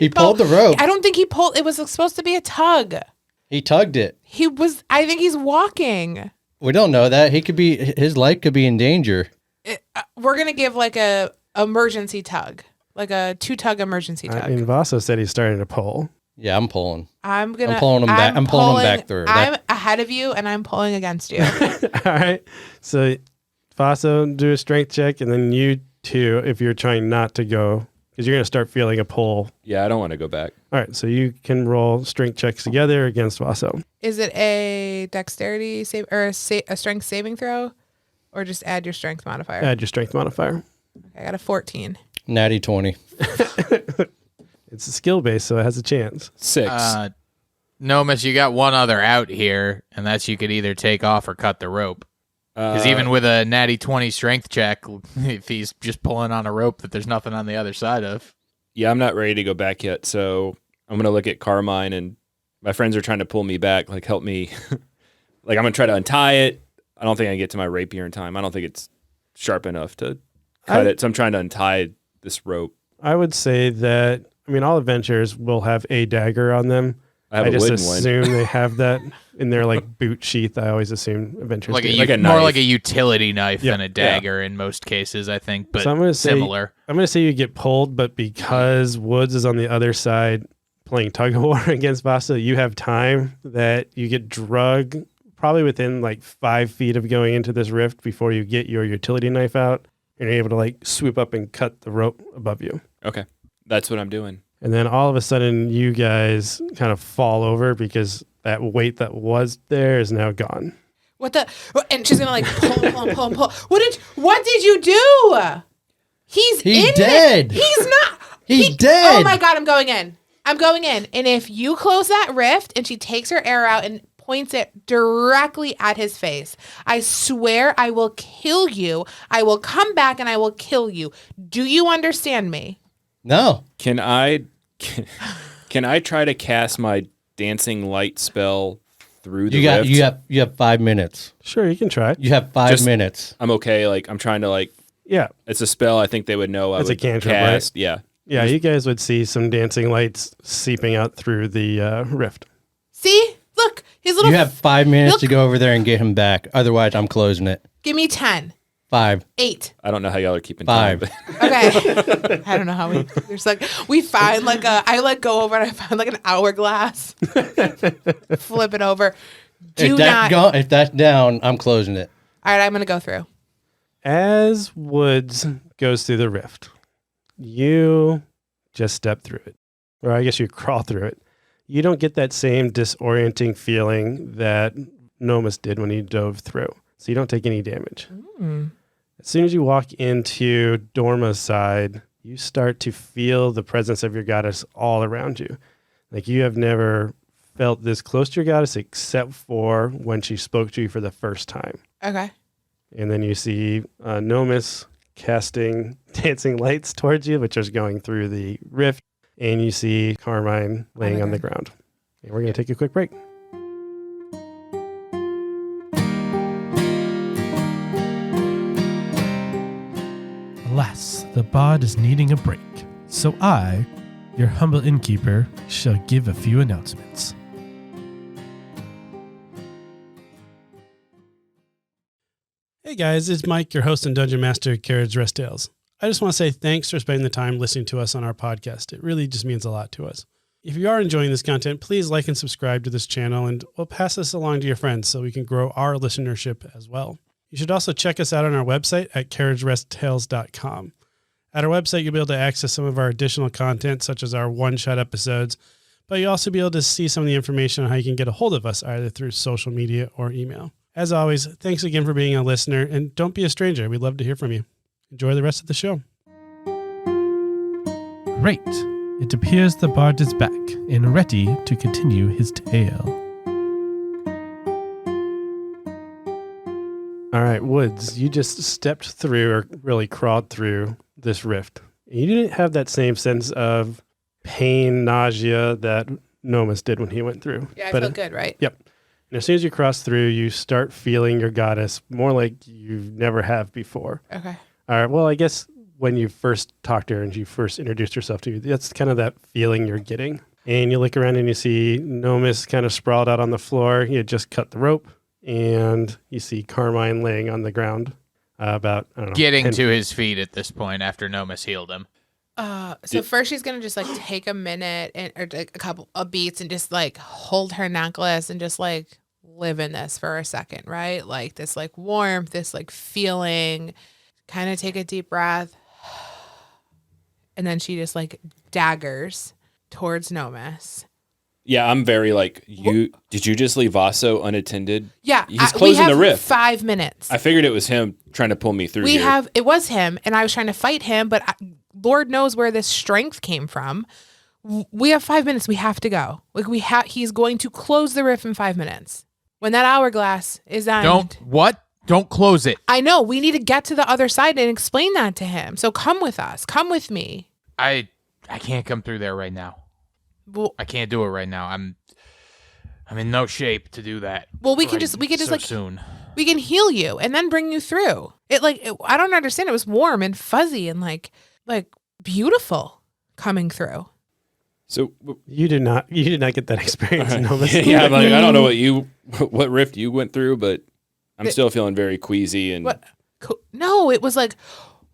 pulled the rope. I don't think he pulled. It was supposed to be a tug. He tugged it. I think he's walking. We don't know that. His life could be in danger. We're going to give like a emergency tug, like a 2-tug emergency tug. I mean, Vaso said he's starting to pull. Yeah, I'm pulling. I'm pulling him back. I'm pulling him back through. I'm ahead of you and I'm pulling against you. All right. So Vaso, do a strength check, and then you two, if you're trying not to go, because you're going to start feeling a pull. Yeah, I don't want to go back. All right. So you can roll strength checks together against Vaso. Is it a dexterity save or a strength saving throw, or just add your strength modifier? Add your strength modifier. Okay, I got a 14. Natty 20. It's a skill base, so it has a chance. 6. Nomus, you got one other out here, and that's you could either take off or cut the rope. Because even with a natty 20 strength check, if he's just pulling on a rope that there's nothing on the other side of. Yeah, I'm not ready to go back yet, so I'm going to look at Carmine, and my friends are trying to pull me back, like help me. Like I'm going to try to untie it. I don't think I can get to my rapier in time. I don't think it's sharp enough to cut it, so I'm trying to untie this rope. I would say that, I mean, all adventurers will have a dagger on them. I have a just wooden one. assume they have that in their like boot sheath. I always assume adventurers Like do. Like a more knife. like a utility knife Yeah. than a dagger in most cases, I think, but So I'm gonna say- similar. I'm going to say you get pulled, but because Woods is on the other side playing tug of war against Vasa, you have time that you get drug probably within like 5 feet of going into this rift before you get your utility knife out and you're able to like swoop up and cut the rope above you. Okay, that's what I'm doing. And then all of a sudden you guys kind of fall over because that weight that was there is now gone. What the? And she's gonna like pull. What did you do? He's in dead. It. He's not. He's dead. Oh my God! I'm going in. And if you close that rift, and she takes her arrow out and points it directly at his face, I swear I will kill you. I will come back and I will kill you. Do you understand me? No. Can I try to cast my dancing light spell through the rift? You have 5 minutes. Sure, you can try it. You have 5 minutes. I'm okay. Like I'm trying to like. Yeah. It's a spell. I think they would know. I It's a would cantrip, cast. Yeah. Yeah, you guys would see some dancing lights seeping out through the rift. See? Look, his little. You have 5 minutes Look. to go over there and get him back. Otherwise, I'm closing it. Give me 10, 5. 8. I don't know how y'all are keeping 5. time. Okay. I don't know how there's like, we find like I like go over and I find like an hourglass. Flip it over. If that's down, I'm closing it. All right, I'm going to go through. As Woods goes through the rift, you just step through it. Or I guess you crawl through it. You don't get that same disorienting feeling that Nomus did when he dove through. So you don't take any damage. As soon as you walk into Dorma's side, you start to feel the presence of your goddess all around you. Like you have never felt this close to your goddess except for when she spoke to you for the first time. Okay. And then you see Nomus casting dancing lights towards you, which is going through the rift. And you see Carmine laying on the ground. And we're going to take a quick break. Alas, the bard is needing a break. So I, your humble innkeeper, shall give a few announcements. Hey guys, it's Mike, your host and Dungeon Master at Carriage Rest Tales. I just want to say thanks for spending the time listening to us on our podcast. It really just means a lot to us. If you are enjoying this content, please like and subscribe to this channel and we'll pass this along to your friends so we can grow our listenership as well. You should also check us out on our website at carriageresttales.com. At our website, you'll be able to access some of our additional content, such as our one-shot episodes, but you'll also be able to see some of the information on how you can get a hold of us, either through social media or email. As always, thanks again for being a listener, and don't be a stranger. We'd love to hear from you. Enjoy the rest of the show. Great. It appears the bard is back and ready to continue his tale. All right, Woods, you just stepped through, or really crawled through this rift. You didn't have that same sense of pain, nausea that Nomus did when he went through. Yeah, I But feel good, right? Yep. And as soon as you cross through, you start feeling your goddess more like you never have before. Okay. All right, well, I guess when you first talked to her and she first introduced herself to you, that's kind of that feeling you're getting. And you look around and you see Nomus kind of sprawled out on the floor. He had just cut the rope. And you see Carmine laying on the ground about, I don't know. Getting 10 to his feet at this point after Nomus healed him. So first she's gonna just like take a minute or like a couple of beats and just like hold her necklace and just like live in this for a second, right? Like this like warmth, this like feeling. Kind of take a deep breath, and then she just like daggers towards Nomus. Yeah, I'm very like, did you just leave Vaso unattended? Yeah, He's closing we have the rift. 5 minutes. I figured it was him trying to pull me through here. It was him, and I was trying to fight him, but Lord knows where this strength came from. We have 5 minutes. We have to go. Like he's going to close the rift in 5 minutes. When that hourglass is on. Don't close it. I know. We need to get to the other side and explain that to him. So come with us. Come with me. I can't come through there right now. Well, I can't do it right now. I'm in no shape to do that. well, we can just so like soon. we can heal you and then bring you through. I don't understand. It was warm and fuzzy and like beautiful coming through. So You did not get that experience. No, yeah, I'm like, I don't know what rift you went through, but I'm still feeling very queasy and What? No, it was like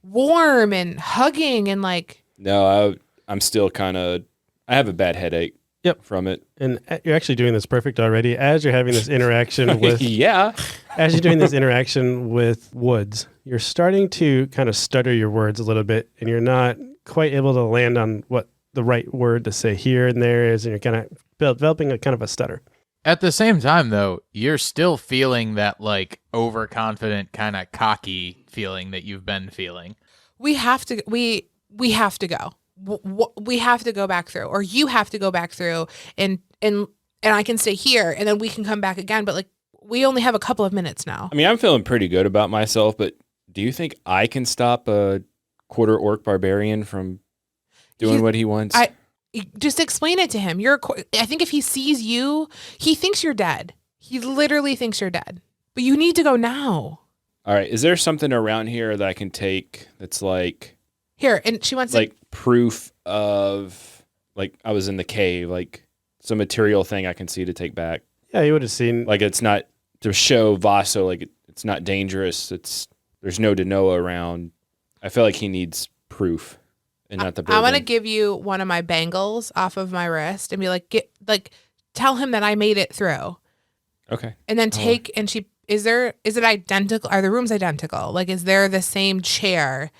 warm and hugging and like. no, I'm still kind of. I have a bad headache. Yep. From it. And you're actually doing this perfect already. As you're having this interaction with yeah. As you're doing this interaction with Woods, you're starting to kind of stutter your words a little bit, and you're not quite able to land on what the right word to say here and there is, and you're kind of developing a kind of a stutter. At the same time, though, you're still feeling that like overconfident, kind of cocky feeling that you've been feeling. We have to go. We have to go back through, or you have to go back through, and I can stay here, and then we can come back again. But like, we only have a couple of minutes now. I mean, I'm feeling pretty good about myself, but do you think I can stop a quarter orc barbarian from doing what he wants? Just explain it to him. I think if he sees you, he thinks you're dead. He literally thinks you're dead. But you need to go now. All right. Is there something around here that I can take that's like Here, and she wants like proof of like I was in the cave, like some material thing I can see to take back? Yeah, you would have seen. Like it's not to show Vaso like it's not dangerous. There's no Denoa around. I feel like he needs proof. And not the I want to bourbon. give you one of my bangles off of my wrist and be like, tell him that I made it through. Okay. And then is it identical? Are the rooms identical? Like, is there the same chair?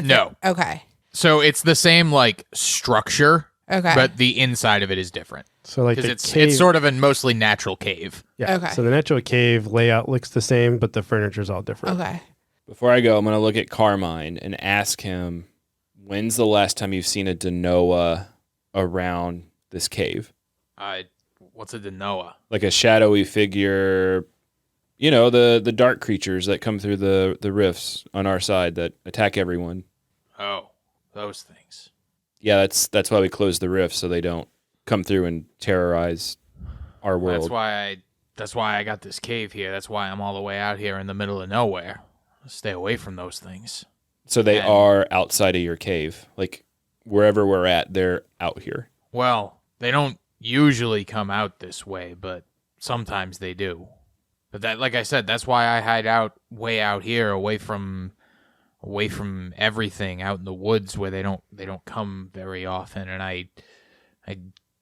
No. Okay. So it's the same like structure, Okay. but the inside of it is different. So like Because the cave, it's sort of a mostly natural cave. yeah. Okay. So the natural cave layout looks the same, but the furniture's all different. Okay. Before I go, I'm going to look at Carmine and ask him, when's the last time you've seen a Denoa around this cave? What's a Denoa? Like a shadowy figure, you know, the dark creatures that come through the rifts on our side that attack everyone. Oh, those things. Yeah, that's why we close the rifts so they don't come through and terrorize our world. That's why I got this cave here. That's why I'm all the way out here in the middle of nowhere. Stay away from those things. So they And- are outside of your cave. Like wherever we're at, they're out here. Well, they don't usually come out this way, but sometimes they do. But that, like I said, that's why I hide out way out here, away from everything, out in the woods where they don't come very often. And I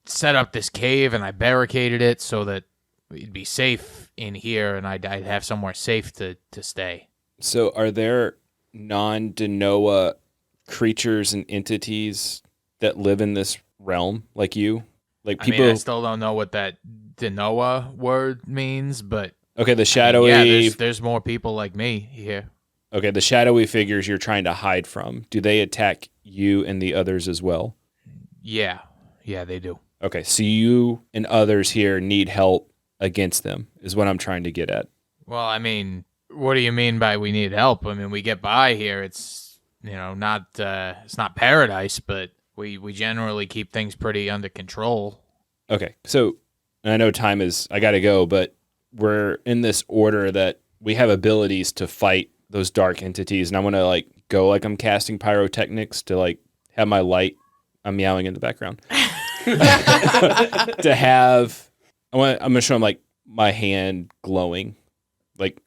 set up this cave and I barricaded it so that it'd be safe in here, and I'd have somewhere safe to stay. So are there non-Denoa creatures and entities that live in this realm like you? Like people. I still don't know what that Denoa word means, but Okay, the shadowy. there's more people like me here. Okay, the shadowy figures you're trying to hide from. Do they attack you and the others as well? Yeah, they do. Okay, so you and others here need help against them, is what I'm trying to get at. Well, I mean, what do you mean by we need help? I mean, we get by here. It's not it's not paradise, but we generally keep things pretty under control. Okay, so and I know time is, I got to go, but we're in this order that we have abilities to fight those dark entities, and I want to like go like I'm casting pyrotechnics to like have my light. I'm meowing in the background. To have, I'm gonna show him like my hand glowing, like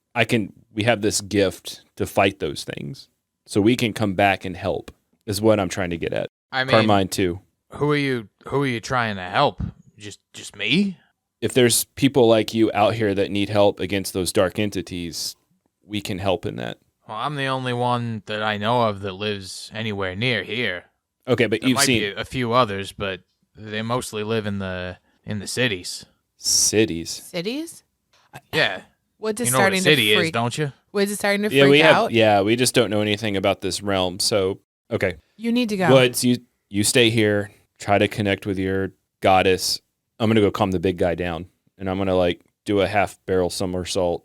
we have this gift to fight those things, so we can come back and help. Is what I'm trying to get at. I mean, Carmine too. Who are you trying to help? Just me? If there's people like you out here that need help against those dark entities, we can help in that. Well, I'm the only one that I know of that lives anywhere near here. Okay, but There you've might seen be a few others, but they mostly live in the cities. cities. Cities? Yeah, Woods is you know what a starting city to is, freak. don't you? Woods is starting to Yeah, freak out. we just don't know anything about this realm. So, okay. You need to go. Woods, you stay here, try to connect with your goddess. I'm going to go calm the big guy down, and I'm going to like do a half barrel somersault,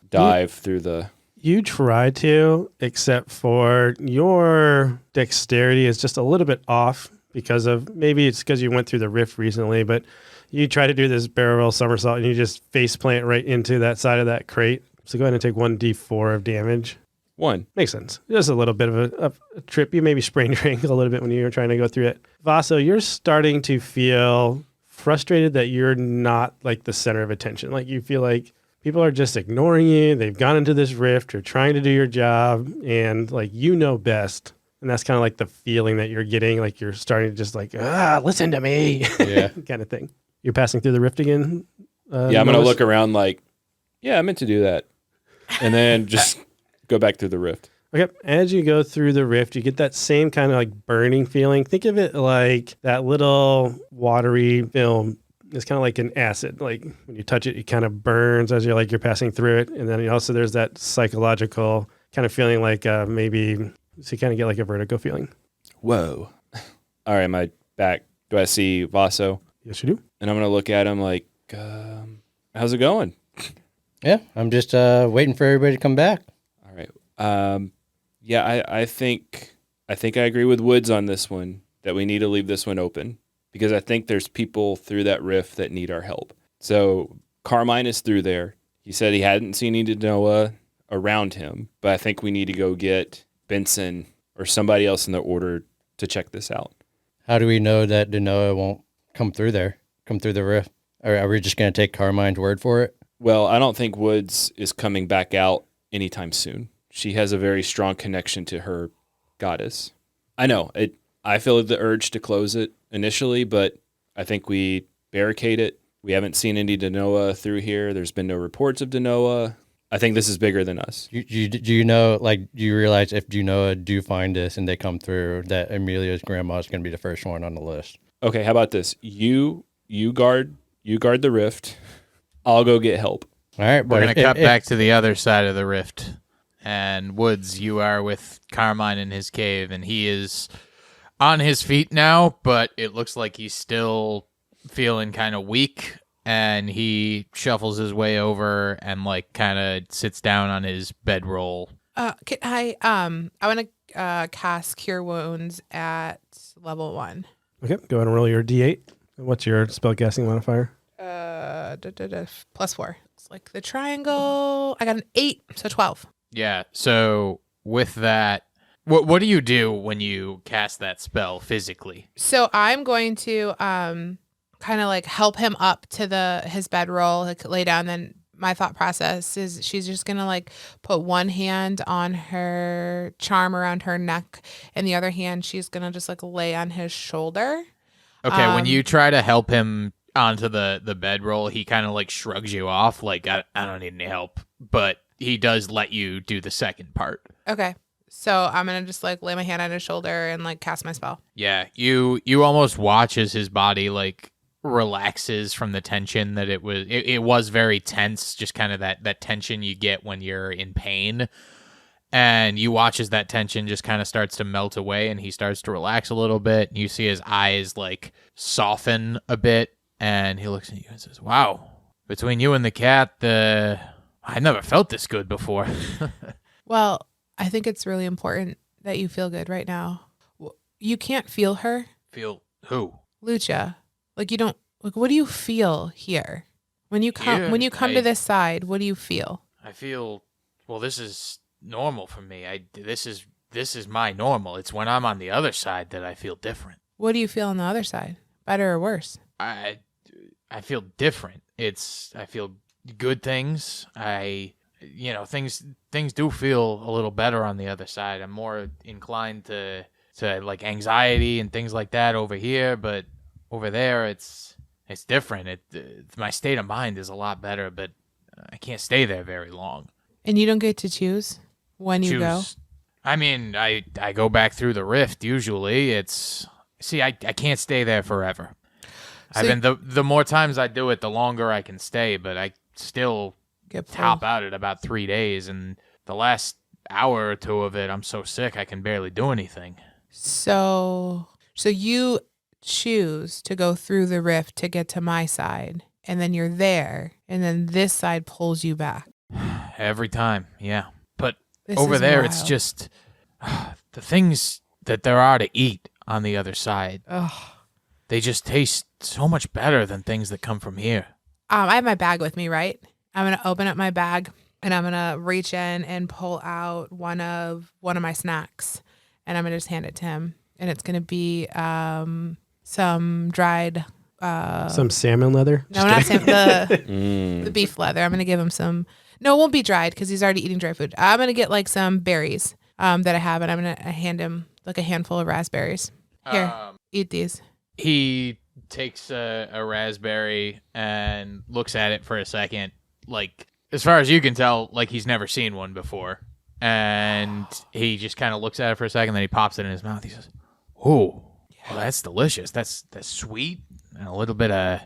dive through the. You try to, except for your dexterity is just a little bit off because of, maybe it's because you went through the rift recently, but you try to do this barrel roll somersault and you just face plant right into that side of that crate. So go ahead and take 1d4 of damage. 1. Makes sense. Just a little bit of a trip. You maybe sprained your ankle a little bit when you were trying to go through it. Vaso, you're starting to feel frustrated that you're not like the center of attention. Like you feel like people are just ignoring you. They've gone into this rift. You're trying to do your job and like you know best. And that's kind of like the feeling that you're getting. Like you're starting to just like, listen to me. Yeah. kind of thing. You're passing through the rift again? Yeah, I'm going to look around like, yeah, I meant to do that. And then just go back through the rift. Okay. As you go through the rift, you get that same kind of like burning feeling. Think of it like that little watery film. It's kind of like an acid. Like when you touch it, it kind of burns as you're passing through it. And then also there's that psychological kind of feeling like maybe, so you kind of get like a vertigo feeling. Whoa. All right, my back. Do I see Vaso? Yes, you do. And I'm going to look at him like, how's it going? Yeah, I'm just waiting for everybody to come back. All right. Yeah, I think I agree with Woods on this one, that we need to leave this one open because I think there's people through that rift that need our help. So Carmine is through there. He said he hadn't seen any Denoa around him, but I think we need to go get Benson or somebody else in the order to check this out. How do we know that Denoa won't come through the rift? Or are we just going to take Carmine's word for it? Well, I don't think Woods is coming back out anytime soon. She has a very strong connection to her goddess. I know, I feel the urge to close it initially, but I think we barricade it. We haven't seen any Denoa through here. There's been no reports of Denoa. I think this is bigger than us. Do you know, like, do you realize if Denoa do find this and they come through, that Amelia's grandma is going to be the first one on the list? Okay, how about this? You guard the rift. I'll go get help. All right, We're going to cut back to the other side of the rift. And Woods, you are with Carmine in his cave, and he is on his feet now, but it looks like he's still feeling kind of weak, and he shuffles his way over and like kind of sits down on his bedroll. I want to cast Cure Wounds at level 1. Okay. Go ahead and roll your D8. What's your spellcasting modifier? +4. It's like the triangle. I got an 8, so 12. Yeah, so with that, what do you do when you cast that spell physically? So I'm going to kind of like help him up to his bedroll, like lay down. Then my thought process is she's just gonna like put one hand on her charm around her neck, and the other hand she's gonna just like lay on his shoulder. Okay, when you try to help him onto the bedroll, he kind of like shrugs you off, like I don't need any help, but he does let you do the second part. Okay. So I'm going to just like lay my hand on his shoulder and like cast my spell. Yeah, you almost watch as his body like relaxes from the tension that it was very tense, just kind of that tension you get when you're in pain. And you watch as that tension just kind of starts to melt away and he starts to relax a little bit. You see his eyes like soften a bit and he looks at you and says, "Wow, between you and the cat, I never felt this good before." Well, I think it's really important that you feel good right now. You can't feel her. Feel who? Lucia. Like you don't, like what do you feel here? When you come to this side, what do you feel? I feel, well, this is normal for me. This is my normal. It's when I'm on the other side that I feel different. What do you feel on the other side? Better or worse? I feel different. I feel good things. Things do feel a little better on the other side. I'm more inclined to like anxiety and things like that over here, but over there it's different. My state of mind is a lot better, but I can't stay there very long. And you don't get to choose when you go? I mean, I go back through the rift usually. I can't stay there forever. So the more times I do it, the longer I can stay, but I still top out at about 3 days, and the last hour or two of it, I'm so sick I can barely do anything. So you choose to go through the rift to get to my side, and then you're there, and then this side pulls you back. Every time, yeah. But This over is there, wild. it's just the things that there are to eat on the other side. Ugh. They just taste so much better than things that come from here. I have my bag with me, right? I'm gonna open up my bag and I'm gonna reach in and pull out one of my snacks, and I'm gonna just hand it to him. And it's gonna be some dried. Some salmon leather. No, not salmon. The beef leather. I'm gonna give him some. No, it won't be dried because he's already eating dry food. I'm gonna get like some berries that I have, and I'm gonna hand him like a handful of raspberries. Here, eat these. He takes a raspberry and looks at it for a second, like, as far as you can tell, like he's never seen one before. And he just kind of looks at it for a second, then he pops it in his mouth. He says, "Oh, well, that's delicious. That's sweet and a little bit of,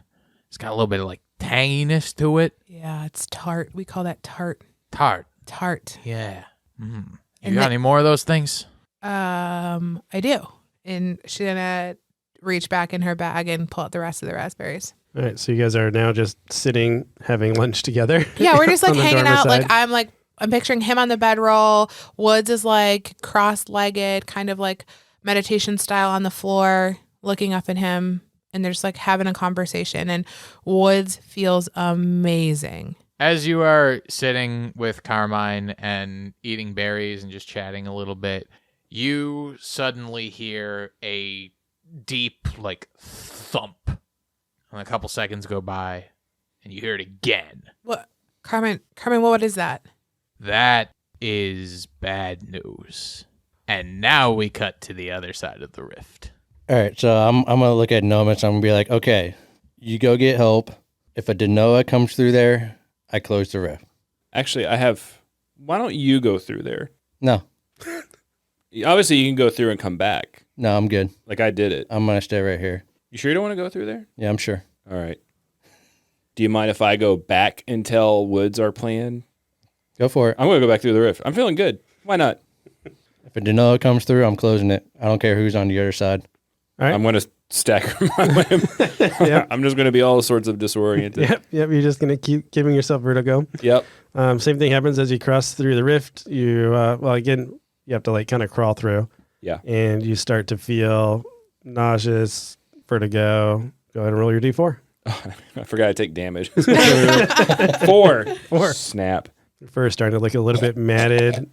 it's got a little bit of like tanginess to it." Yeah, it's tart. We call that tart. Tart. Tart. Yeah. Mm. You And got the- any more of those things? I do. And she's gonna reach back in her bag and pull out the rest of the raspberries. All right, so you guys are now just sitting, having lunch together. Yeah, we're just like on the hanging dormer out. side. I'm picturing him on the bedroll. Woods is like cross-legged, kind of like meditation style on the floor, looking up at him, and they're just like having a conversation. And Woods feels amazing. As you are sitting with Carmine and eating berries and just chatting a little bit, you suddenly hear a deep, like, thump. And a couple seconds go by, and you hear it again. What, Carmen? What is that? That is bad news. And now we cut to the other side of the rift. All right, so I'm gonna look at Nomus. I'm gonna be like, okay, you go get help. If a Denoa comes through there, I close the rift. Actually, why don't you go through there? No, Obviously, you can go through and come back. no, I'm good. Like I did it. I'm gonna stay right here. You sure you don't want to go through there? Yeah, I'm sure. All right. Do you mind if I go back and tell Woods our plan? Go for it. I'm going to go back through the rift. I'm feeling good. Why not? If a Denoa comes through, I'm closing it. I don't care who's on the other side. All right. I'm going to stagger my limb. Yep. I'm just going to be all sorts of disoriented. Yep. You're just gonna keep giving yourself vertigo. Yep. Same thing happens as you cross through the rift. You again, you have to like kind of crawl through. Yeah. And you start to feel nauseous, vertigo. Go ahead and roll your d4. I forgot to take damage. 4. 4. Snap. First, starting to look a little bit matted.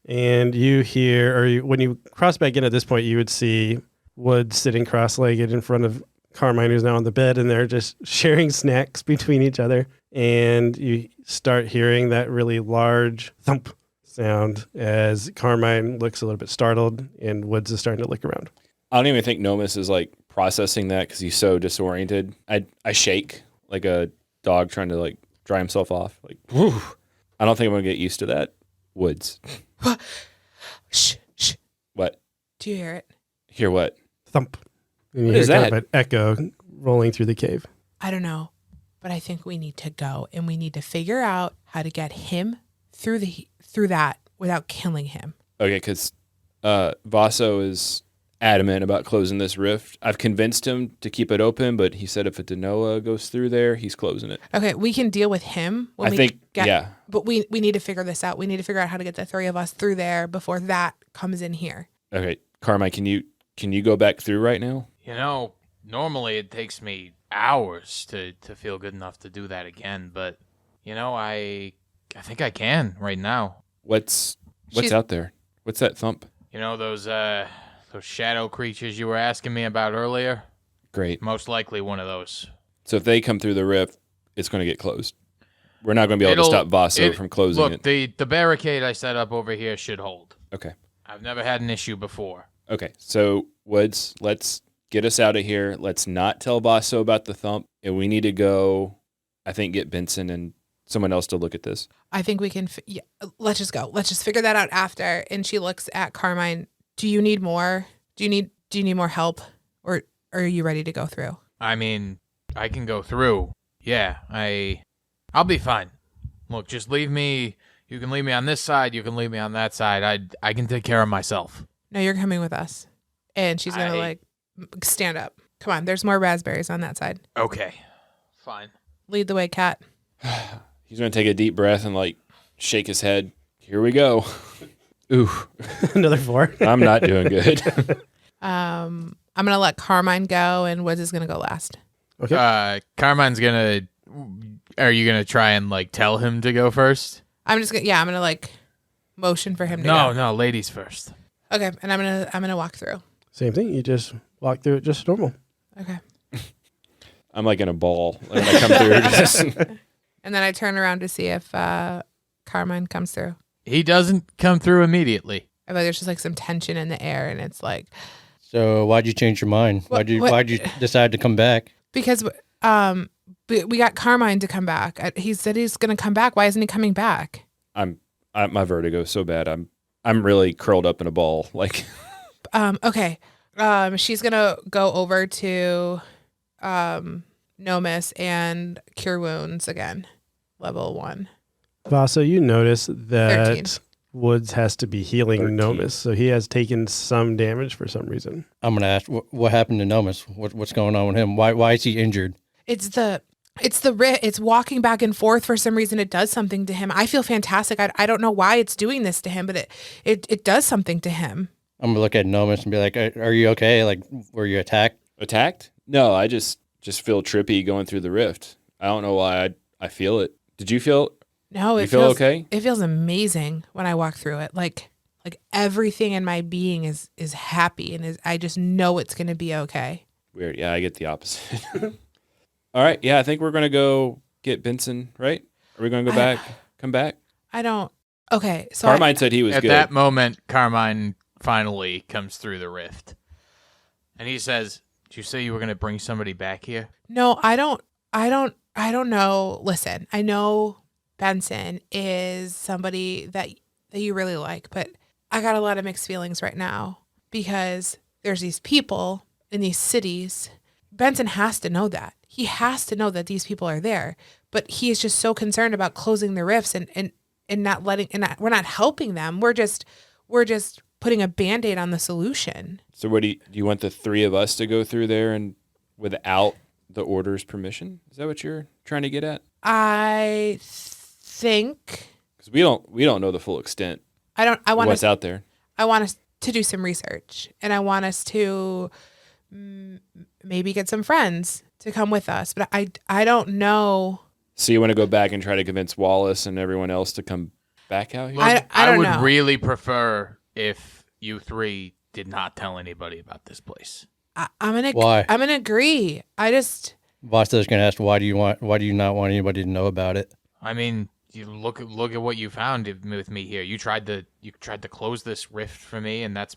And you hear, when you cross back in at this point, you would see Wood sitting cross-legged in front of Carmine, who's now on the bed, and they're just sharing snacks between each other. And you start hearing that really large thump sound as Carmine looks a little bit startled, and Woods is starting to look around. I don't even think Nomus is like processing that because he's so disoriented. I shake like a dog trying to like dry himself off. Like, whew. I don't think I'm going to get used to that. Woods. Shh, shh. What? Do you hear it? Hear what? Thump. And you What hear is kind that? of an echo rolling through the cave. I don't know, but I think we need to go and we need to figure out how to get him through that without killing him. Okay, because Vaso is adamant about closing this rift. I've convinced him to keep it open, but he said if a Denoa goes through there, he's closing it. Okay, we can deal with him. Yeah. But we need to figure this out. We need to figure out how to get the three of us through there before that comes in here. Okay, Carmine, can you go back through right now? You know, normally it takes me hours to feel good enough to do that again, but, you know, I think I can right now. What's She's- out there? What's that thump? You know, those shadow creatures you were asking me about earlier? Great. Most likely one of those. So if they come through the rift, it's going to get closed. We're not going to be able to stop Vaso from closing Look, it. the barricade I set up over here should hold. Okay. I've never had an issue before. Okay. So Woods, let's get us out of here. Let's not tell Vaso about the thump. And we need to go, I think, get Benson and someone else to look at this. I think we can. Let's just go. Let's just figure that out after. And she looks at Carmine. Do you need more? Do you need more help, or are you ready to go through? I mean, I can go through. Yeah, I'll be fine. Look, just leave me. You can leave me on this side. You can leave me on that side. I can take care of myself. No, you're coming with us. And she's gonna like stand up. Come on, there's more raspberries on that side. Okay, fine. Lead the way, Cat. He's going to take a deep breath and like shake his head. Here we go. Ooh, Another 4. I'm not doing good. I'm gonna let Carmine go, and Woods is gonna go last. Okay. Carmine's gonna. Are you gonna try and like tell him to go first? I'm gonna like motion for him to No, go. no, ladies first. Okay, and I'm gonna walk through. Same thing. You just walk through it just normal. Okay. I'm like in a ball. Like I come through. Just, And then I turn around to see if Carmine comes through. He doesn't come through immediately. I feel like there's just like some tension in the air, and it's like So why'd you change your mind? What- Why'd you decide to come back? because we got Carmine to come back. He said he's gonna come back. Why isn't he coming back? my vertigo is so bad. I'm really curled up in a ball. Like Okay. She's gonna go over to Nomus and cure wounds again. Level 1. Vaso, you notice that 13. Woods has to be healing 13. Nomus, so he has taken some damage for some reason. I'm gonna ask what happened to Nomus. What's going on with him? Why is he injured? It's walking back and forth for some reason. It does something to him. I feel fantastic. I don't know why it's doing this to him, but it does something to him. I'm gonna look at Nomus and be like, "Are you okay? Like, were you attacked?" attacked? No, I just feel trippy going through the rift. I don't know why I feel it. Did you feel it? No, You it feel feels okay? It feels amazing when I walk through it. Like everything in my being is happy and I just know it's gonna be okay. Weird. Yeah, I get the opposite. All right. Yeah, I think we're going to go get Benson, right? Are we going to go back? Come back? I don't. Okay, so Carmine said he was At good. that moment, Carmine finally comes through the rift, and he says, "Did you say you were gonna bring somebody back here?" No, I don't know. Listen, I know Benson is somebody that you really like, but I got a lot of mixed feelings right now because there's these people in these cities. Benson has to know that. He has to know that these people are there, but he is just so concerned about closing the rifts and not letting, we're not helping them. We're just putting a Band-Aid on the solution. So what do you want the 3 of us to go through there and without the order's permission? Is that what you're trying to get at? I think Because we don't know the full extent I of want what's to out there. I want us to do some research, and I want us to maybe get some friends to come with us. But I don't know. So you want to go back and try to convince Wallace and everyone else to come back out here? I don't would know. really prefer if you 3 did not tell anybody about this place. Why? I'm gonna agree. I just Vasta's gonna ask, why do you not want anybody to know about it? I mean, you look at what you found with me here. You tried to close this rift for me, and that's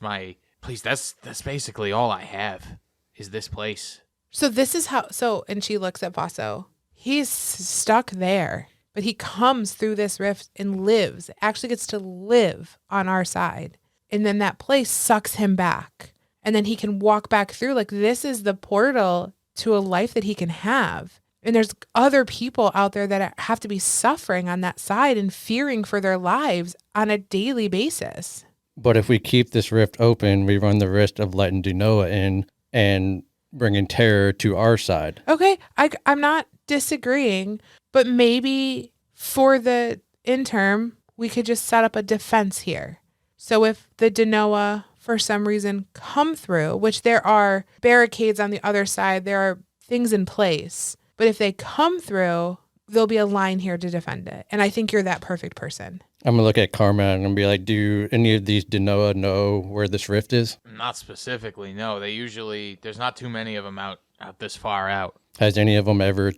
basically all I have is this place. so this is how and she looks at Vaso. He's stuck there, but he comes through this rift and lives. Actually gets to live on our side, and then that place sucks him back, and then he can walk back through. Like this is the portal to a life that he can have. And there's other people out there that have to be suffering on that side and fearing for their lives on a daily basis. But if we keep this rift open, we run the risk of letting Denoa in and bringing terror to our side. Okay, I'm not disagreeing, but maybe for the interim, we could just set up a defense here. So if the Denoa, for some reason, come through, which there are barricades on the other side, there are things in place. But if they come through, there'll be a line here to defend it. And I think you're that perfect person. I'm gonna look at Carmine and be like, do any of these Denoa know where this rift is? Not specifically, no. There's not too many of them out this far out. Has any of them ever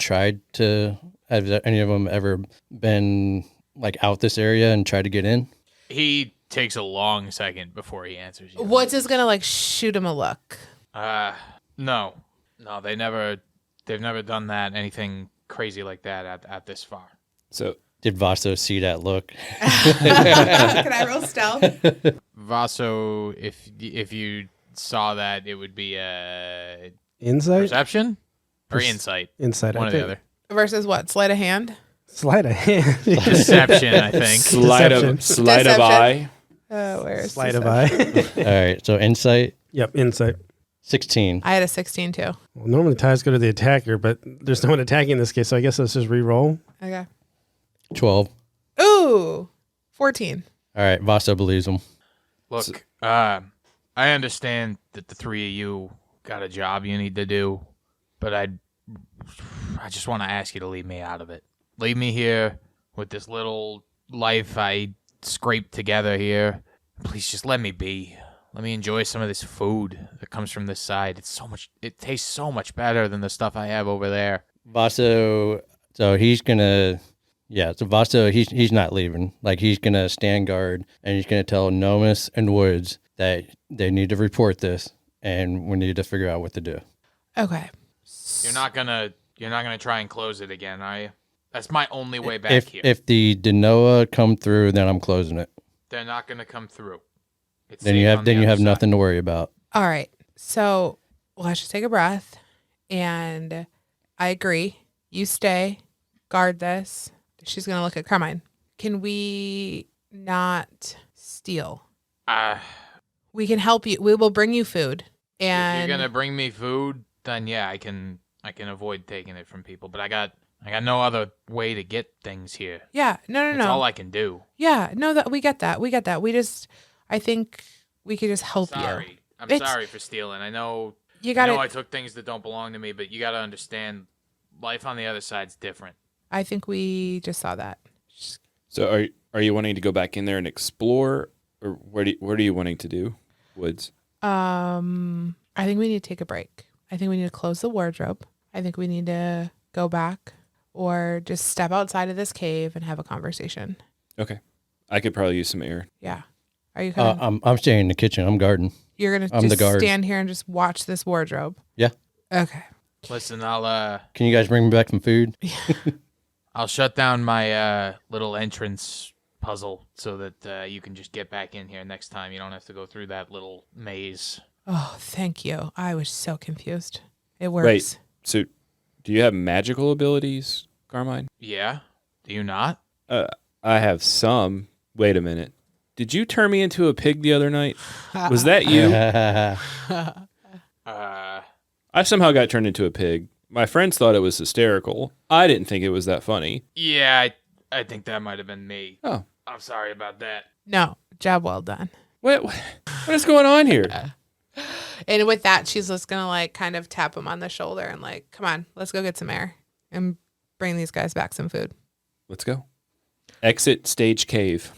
been like out this area and tried to get in? He takes a long second before he answers you. Woods is going to like shoot him a look. No, they've never done that, anything crazy like that at this far. So Did Vasto see that look? Can I roll stealth? Vaso, if you saw that, it would be Insight? perception or insight. Insight, One I or the think. other. Versus what? Sleight of hand? Sleight of hand. Deception, I think. sleight of Deception. eye. Where's Sleight of eye. All right, so insight, Yep, insight. 16. I had a 16 too. Well, normally ties go to the attacker, but there's no one attacking in this case, so I guess let's just re-roll. Okay. 12. Ooh, 14. All right, Vasto believes him. Look, I understand that the three of you got a job you need to do, but I just want to ask you to leave me out of it. Leave me here with this little life I scraped together here. Please just let me be. Let me enjoy some of this food that comes from this side. It tastes so much better than the stuff I have over there. Vaso, so he's gonna, yeah. So Vaso, he's not leaving. Like he's gonna stand guard, and he's gonna tell Nomus and Woods that they need to report this, and we need to figure out what to do. Okay. You're not gonna try and close it again, are you? That's my only way back here. If the Denoa come through, then I'm closing it. They're not gonna come through. It's Then you safe have on the other side. nothing to worry about. All right. So let's just take a breath. And I agree. You stay, guard this. She's going to look at Carmine. Can we not steal? We can help you. We will bring you food. And If you're gonna bring me food, then yeah, I can avoid taking it from people. But I got no other way to get things here. yeah, no. That's all I can do. Yeah, no, that we get that. I think we could just help you. I'm It's- sorry for stealing. I know You I got know it. I took things that don't belong to me, but you got to understand, life on the other side's different. I think we just saw that. So are you wanting to go back in there and explore, or what are you wanting to do, Woods? I think we need to take a break. I think we need to close the wardrobe. I think we need to go back or just step outside of this cave and have a conversation. Okay, I could probably use some air. Yeah. Are you kind of, I'm staying in the kitchen. I'm guarding. you're going to I'm the just guard. stand here and just watch this wardrobe? Yeah. Okay. Listen, I'll Can you guys bring me back some food? shut down my little entrance puzzle so that you can just get back in here next time. You don't have to go through that little maze. Oh, thank you. I was so confused. It works. Wait, so do you have magical abilities, Carmine? Yeah? Do you not? I have some. Wait a minute. Did you turn me into a pig the other night? Was that you? I somehow got turned into a pig. My friends thought it was hysterical. I didn't think it was that funny. Yeah, I think that might have been me. Oh. I'm sorry about that. No, job well done. What is going on here? And with that, she's just going to like kind of tap him on the shoulder and like, come on, let's go get some air and bring these guys back some food. Let's go. Exit stage cave.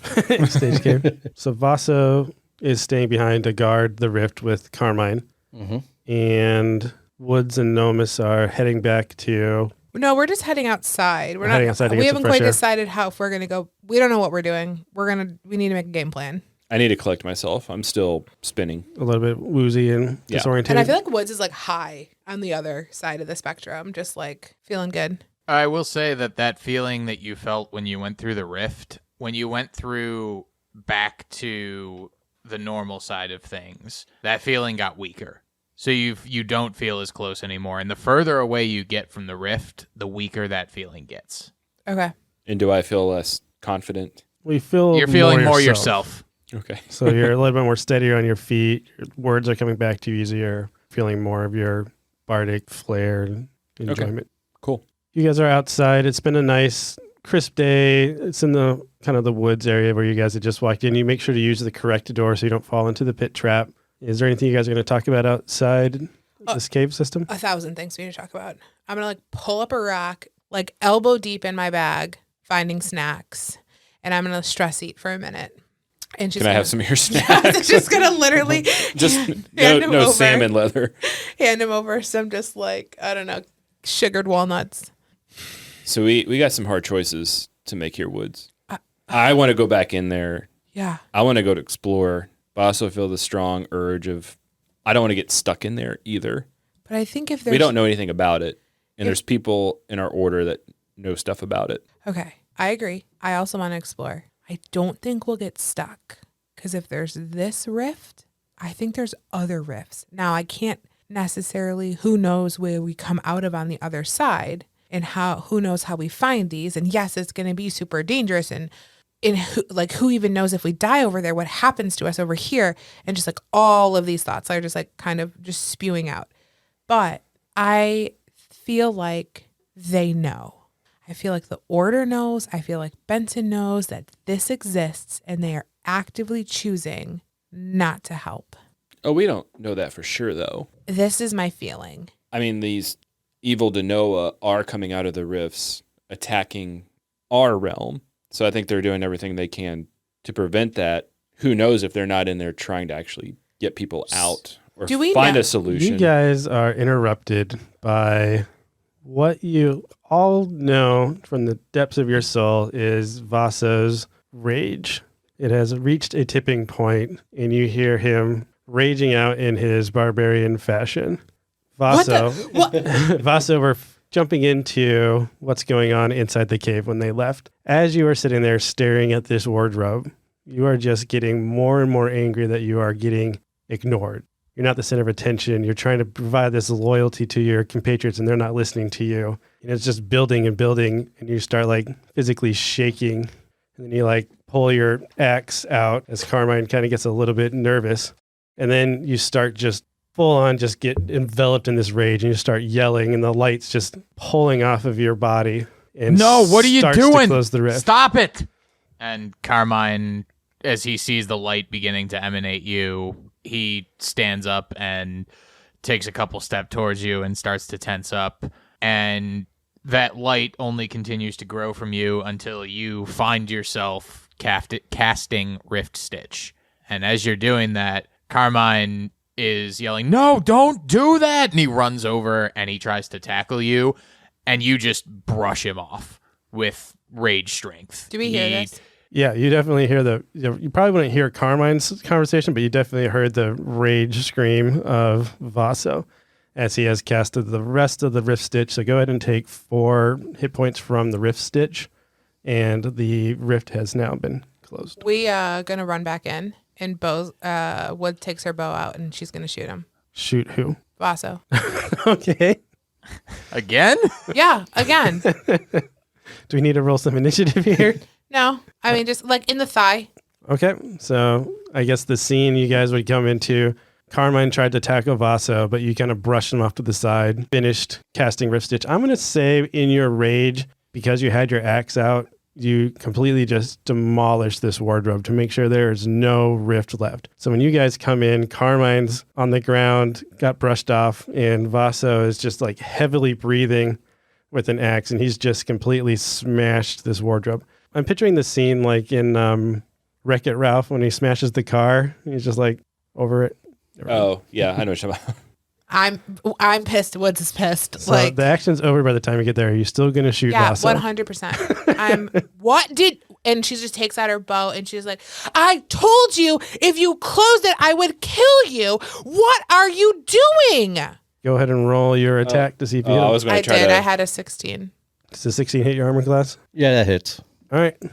Stage cave. So Vaso is staying behind to guard the rift with Carmine. Mm-hmm. And Woods and Nomus are heading back to... No, we're just heading outside. We're Heading not. outside to We get some haven't fresh quite air. decided how if we're gonna go. We don't know what we're doing. We need to make a game plan. I need to collect myself. I'm still spinning. a little bit woozy and Yeah. disoriented. And I feel like Woods is like high on the other side of the spectrum, just like feeling good. I will say that feeling that you felt when you went through the rift, when you went through back to the normal side of things, that feeling got weaker. So you don't feel as close anymore. And the further away you get from the rift, the weaker that feeling gets. Okay. And do I feel less confident? we feel You're feeling more yourself. Okay. So you're a little bit more steadier on your feet. Your words are coming back to you easier. Feeling more of your bardic flair and enjoyment. Cool. You guys are outside. It's been a nice, crisp day. It's in the kind of the woods area where you guys had just walked in. You make sure to use the correct door so you don't fall into the pit trap. Is there anything you guys are going to talk about outside this cave system? 1,000 things we need to talk about. I'm gonna like pull up a rock, like elbow deep in my bag, finding snacks, and I'm gonna stress eat for a minute. And she's Can I gonna, have some of your snacks? just gonna literally Just hand him no over. salmon leather. Hand him over some just like I don't know, sugared walnuts. So we got some hard choices to make here, Woods. I want to go back in there. Yeah. I want to go to explore, but I also feel the strong urge of I don't want to get stuck in there either. But I think if there's We don't know anything about it, and If- there's people in our order that know stuff about it. Okay, I agree. I also want to explore. I don't think we'll get stuck because if there's this rift, I think there's other rifts. Now, I can't necessarily, who knows where we come out of on the other side and who knows how we find these. And yes, it's going to be super dangerous. And who even knows if we die over there, what happens to us over here? And just like all of these thoughts are just like kind of just spewing out. But I feel like they know. I feel like the order knows. I feel like Benton knows that this exists and they are actively choosing not to help. Oh, we don't know that for sure, though. This is my feeling. I mean, these evil Denoa are coming out of the rifts, attacking our realm. So I think they're doing everything they can to prevent that. Who knows if they're not in there trying to actually get people out or Do we find know- a solution. You guys are interrupted by what you all know from the depths of your soul is Vasso's rage. It has reached a tipping point, and you hear him raging out in his barbarian fashion. Vasso, What? Vasso, we're jumping into what's going on inside the cave when they left. As you are sitting there staring at this wardrobe, you are just getting more and more angry that you are getting ignored. You're not the center of attention. You're trying to provide this loyalty to your compatriots, and they're not listening to you. And it's just building and building, and you start like physically shaking. And then you like pull your axe out as Carmine kind of gets a little bit nervous. And then you start just full on just get enveloped in this rage, and you start yelling, and the light's just pulling off of your body. And No, what are you starts to doing? close the rift. Stop it! And Carmine, as he sees the light beginning to emanate you, he stands up and takes a couple steps towards you and starts to tense up. And that light only continues to grow from you until you find yourself casting Rift Stitch. And as you're doing that, Carmine is yelling, "No, don't do that!" And he runs over and he tries to tackle you, and you just brush him off with rage strength. Do we hear this? Yeah, you definitely hear you probably wouldn't hear Carmine's conversation, but you definitely heard the rage scream of Vasso as he has casted the rest of the Rift Stitch. So go ahead and take 4 hit points from the Rift Stitch, and the rift has now been closed. We gonna run back in, and Wood takes her bow out, and she's gonna shoot him. Shoot who? Vasso. Okay. Again? Yeah, again. Do we need to roll some initiative here? No, I mean just like in the thigh. Okay, so I guess the scene you guys would come into, Carmine tried to tackle Vasso, but you kind of brushed him off to the side, finished casting Rift Stitch. I'm going to say in your rage, because you had your axe out, you completely just demolished this wardrobe to make sure there is no rift left. So when you guys come in, Carmine's on the ground, got brushed off, and Vasso is just like heavily breathing with an axe, and he's just completely smashed this wardrobe. I'm picturing the scene like in Wreck-It Ralph when he smashes the car. He's just like over it. Oh, yeah, I know what you're talking about. I'm pissed. Woods is pissed. So like the action's over by the time you get there. Are you still going to shoot yeah, Vasso? 100%. And she just takes out her bow and she's like, I told you if you closed it, I would kill you. What are you doing? Go ahead and roll your attack to see if you hit I him. was going I to try did. to. I had a 16. Does a 16 hit your armor class? Yeah, that hits. All right. Go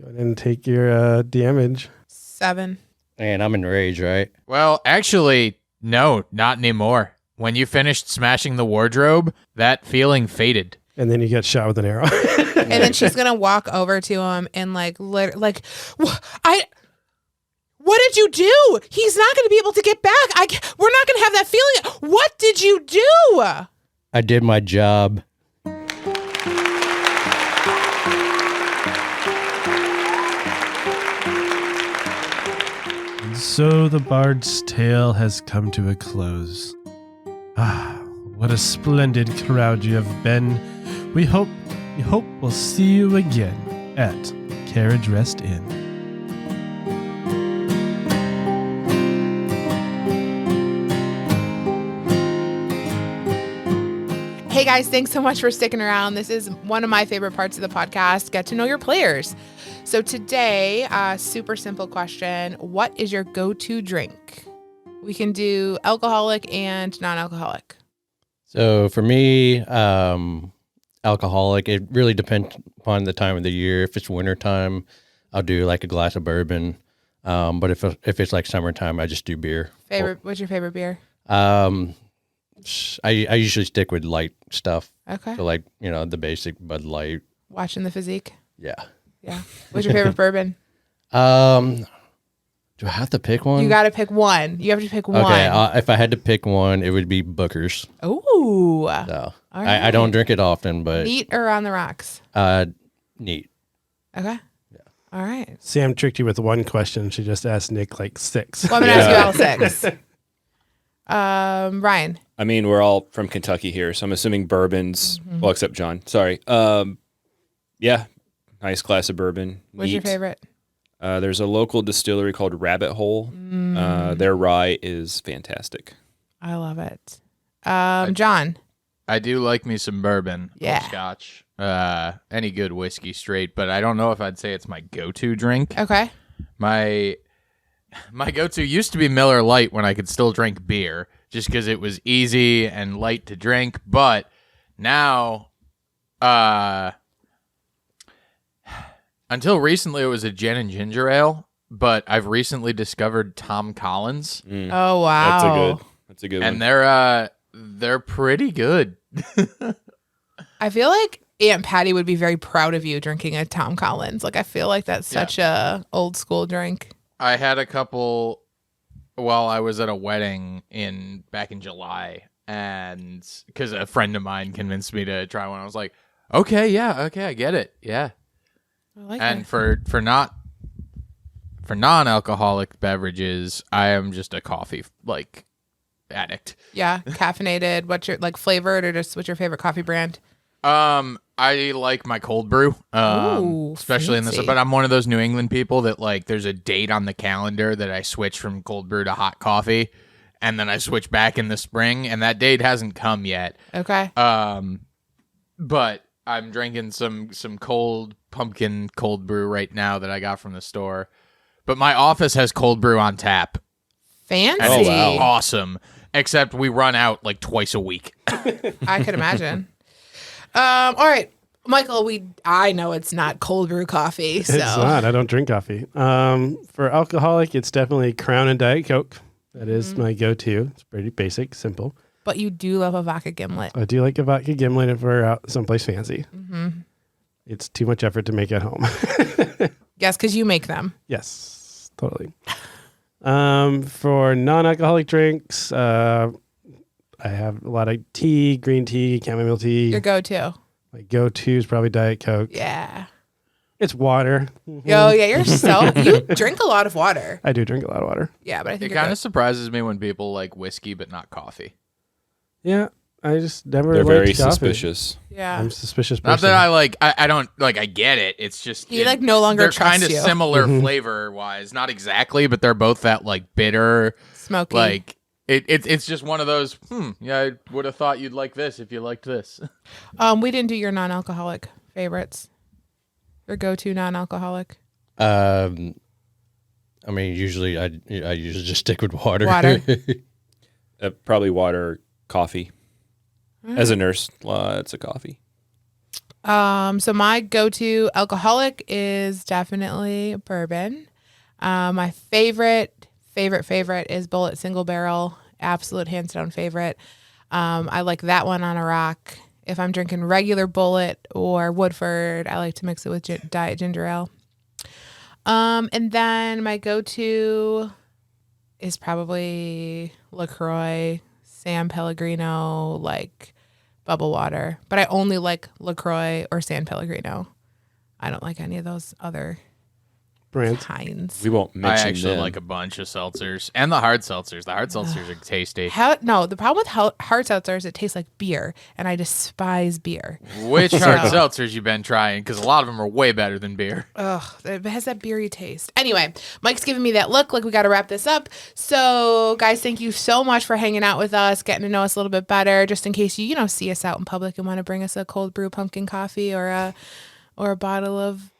ahead and take your damage. 7. And I'm in rage, right? Well, actually, no, not anymore. When you finished smashing the wardrobe, that feeling faded. And then you get shot with an arrow. And then she's going to walk over to him and what did you do? He's not going to be able to get back. We're not going to have that feeling. What did you do? I did my job. So the bard's tale has come to a close. Ah, what a splendid crowd you have been. We hope we'll see you again at Carriage Rest Inn. Hey guys, thanks so much for sticking around. This is one of my favorite parts of the podcast, get to know your players. So today, super simple question. What is your go-to drink? We can do alcoholic and non-alcoholic. So for me, alcoholic, it really depends upon the time of the year. If it's wintertime, I'll do like a glass of bourbon. But if it's like summertime, I just do beer. What's your favorite beer? I usually stick with light stuff. Okay. So like, the basic Bud Light. Watching the physique. Yeah. Yeah. What's your favorite bourbon? Do I have to pick one? You got to pick one. You have to pick one. Okay. If I had to pick one, it would be Booker's. Ooh. So All I don't drink it often, but Neat or on the rocks? neat. Okay. Yeah. All right. Sam tricked you with one question. She just asked Nick like 6. Well, I'm going to ask you all 6. Ryan. I mean, we're all from Kentucky here, so I'm assuming bourbons. Well, except John. Sorry. Yeah, nice glass of bourbon. What's your Neat. favorite? There's a local distillery called Rabbit Hole. Their rye is fantastic. I love it. John. I do like me some bourbon. Yeah. Or scotch. Any good whiskey straight, but I don't know if I'd say it's my go-to drink. Okay. My go-to used to be Miller Lite when I could still drink beer, just because it was easy and light to drink. But now, until recently, it was a gin and ginger ale. But I've recently discovered Tom Collins, Oh, wow. That's a good and one. they're pretty good. I feel like Aunt Patty would be very proud of you drinking a Tom Collins. Like, I feel like that's such a old school drink. I had a couple while I was at a wedding back in July, and because a friend of mine convinced me to try one, I was like, okay, I get it, yeah. I like And it. for non-alcoholic beverages, I am just a coffee addict. Yeah, caffeinated. What's your flavored or just what's your favorite coffee brand? I like my cold brew, Ooh, especially in this. fancy. But I'm one of those New England people that there's a date on the calendar that I switch from cold brew to hot coffee, and then I switch back in the spring, and that date hasn't come yet. Okay. But I'm drinking some cold pumpkin cold brew right now that I got from the store. But my office has cold brew on tap. Fancy. And it's wow. awesome. Except we run out twice a week. I could imagine. All right, Michael. I know it's not cold brew coffee. So It's not. I don't drink coffee. For alcoholic, it's definitely Crown and Diet Coke. That is my go-to. It's pretty basic, simple. But you do love a vodka gimlet. I do like a vodka gimlet if we're out someplace fancy. It's too much effort to make at home. Yes, because you make them. Yes, totally. For non-alcoholic drinks, I have a lot of tea, green tea, chamomile tea. Your go-to. My go-to is probably Diet Coke. Yeah. It's water. Oh yeah, you drink a lot of water. I do drink a lot of water. Yeah, but I think It you're kind good. of surprises me when people like whiskey but not coffee. Yeah, I just never They're liked very coffee. suspicious. Yeah. I'm a suspicious person. Not that I don't I get it. It's just He no longer they're trusts kind of you. similar flavor wise, not exactly, but they're both that bitter. Smoky. It's just one of those. Yeah, I would have thought you'd like this if you liked this. We didn't do your non-alcoholic favorites. Your go-to non-alcoholic. I mean, usually I usually just stick with water. Water. Probably water or coffee. As a nurse, it's a coffee. So my go-to alcoholic is definitely bourbon. My favorite is Bullet Single Barrel. Absolute hands down favorite. I like that one on a rock. If I'm drinking regular Bullet or Woodford, I like to mix it with diet ginger ale. And then my go-to is probably LaCroix, San Pellegrino, bubble water. But I only like LaCroix or San Pellegrino. I don't like any of those other Brands. kinds. We won't I mention actually them. like a bunch of seltzers and the hard seltzers. The hard seltzers are tasty. No, the problem with hard seltzers, it tastes like beer, and I despise beer. Which hard seltzers you been trying? Because a lot of them are way better than beer. Ugh, it has that beery taste. Anyway, Mike's giving me that look like we got to wrap this up. So, guys, thank you so much for hanging out with us, getting to know us a little bit better. Just in case you see us out in public and want to bring us a cold brew pumpkin coffee or a bottle of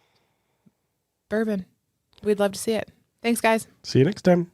bourbon, we'd love to see it. Thanks, guys. See you next time.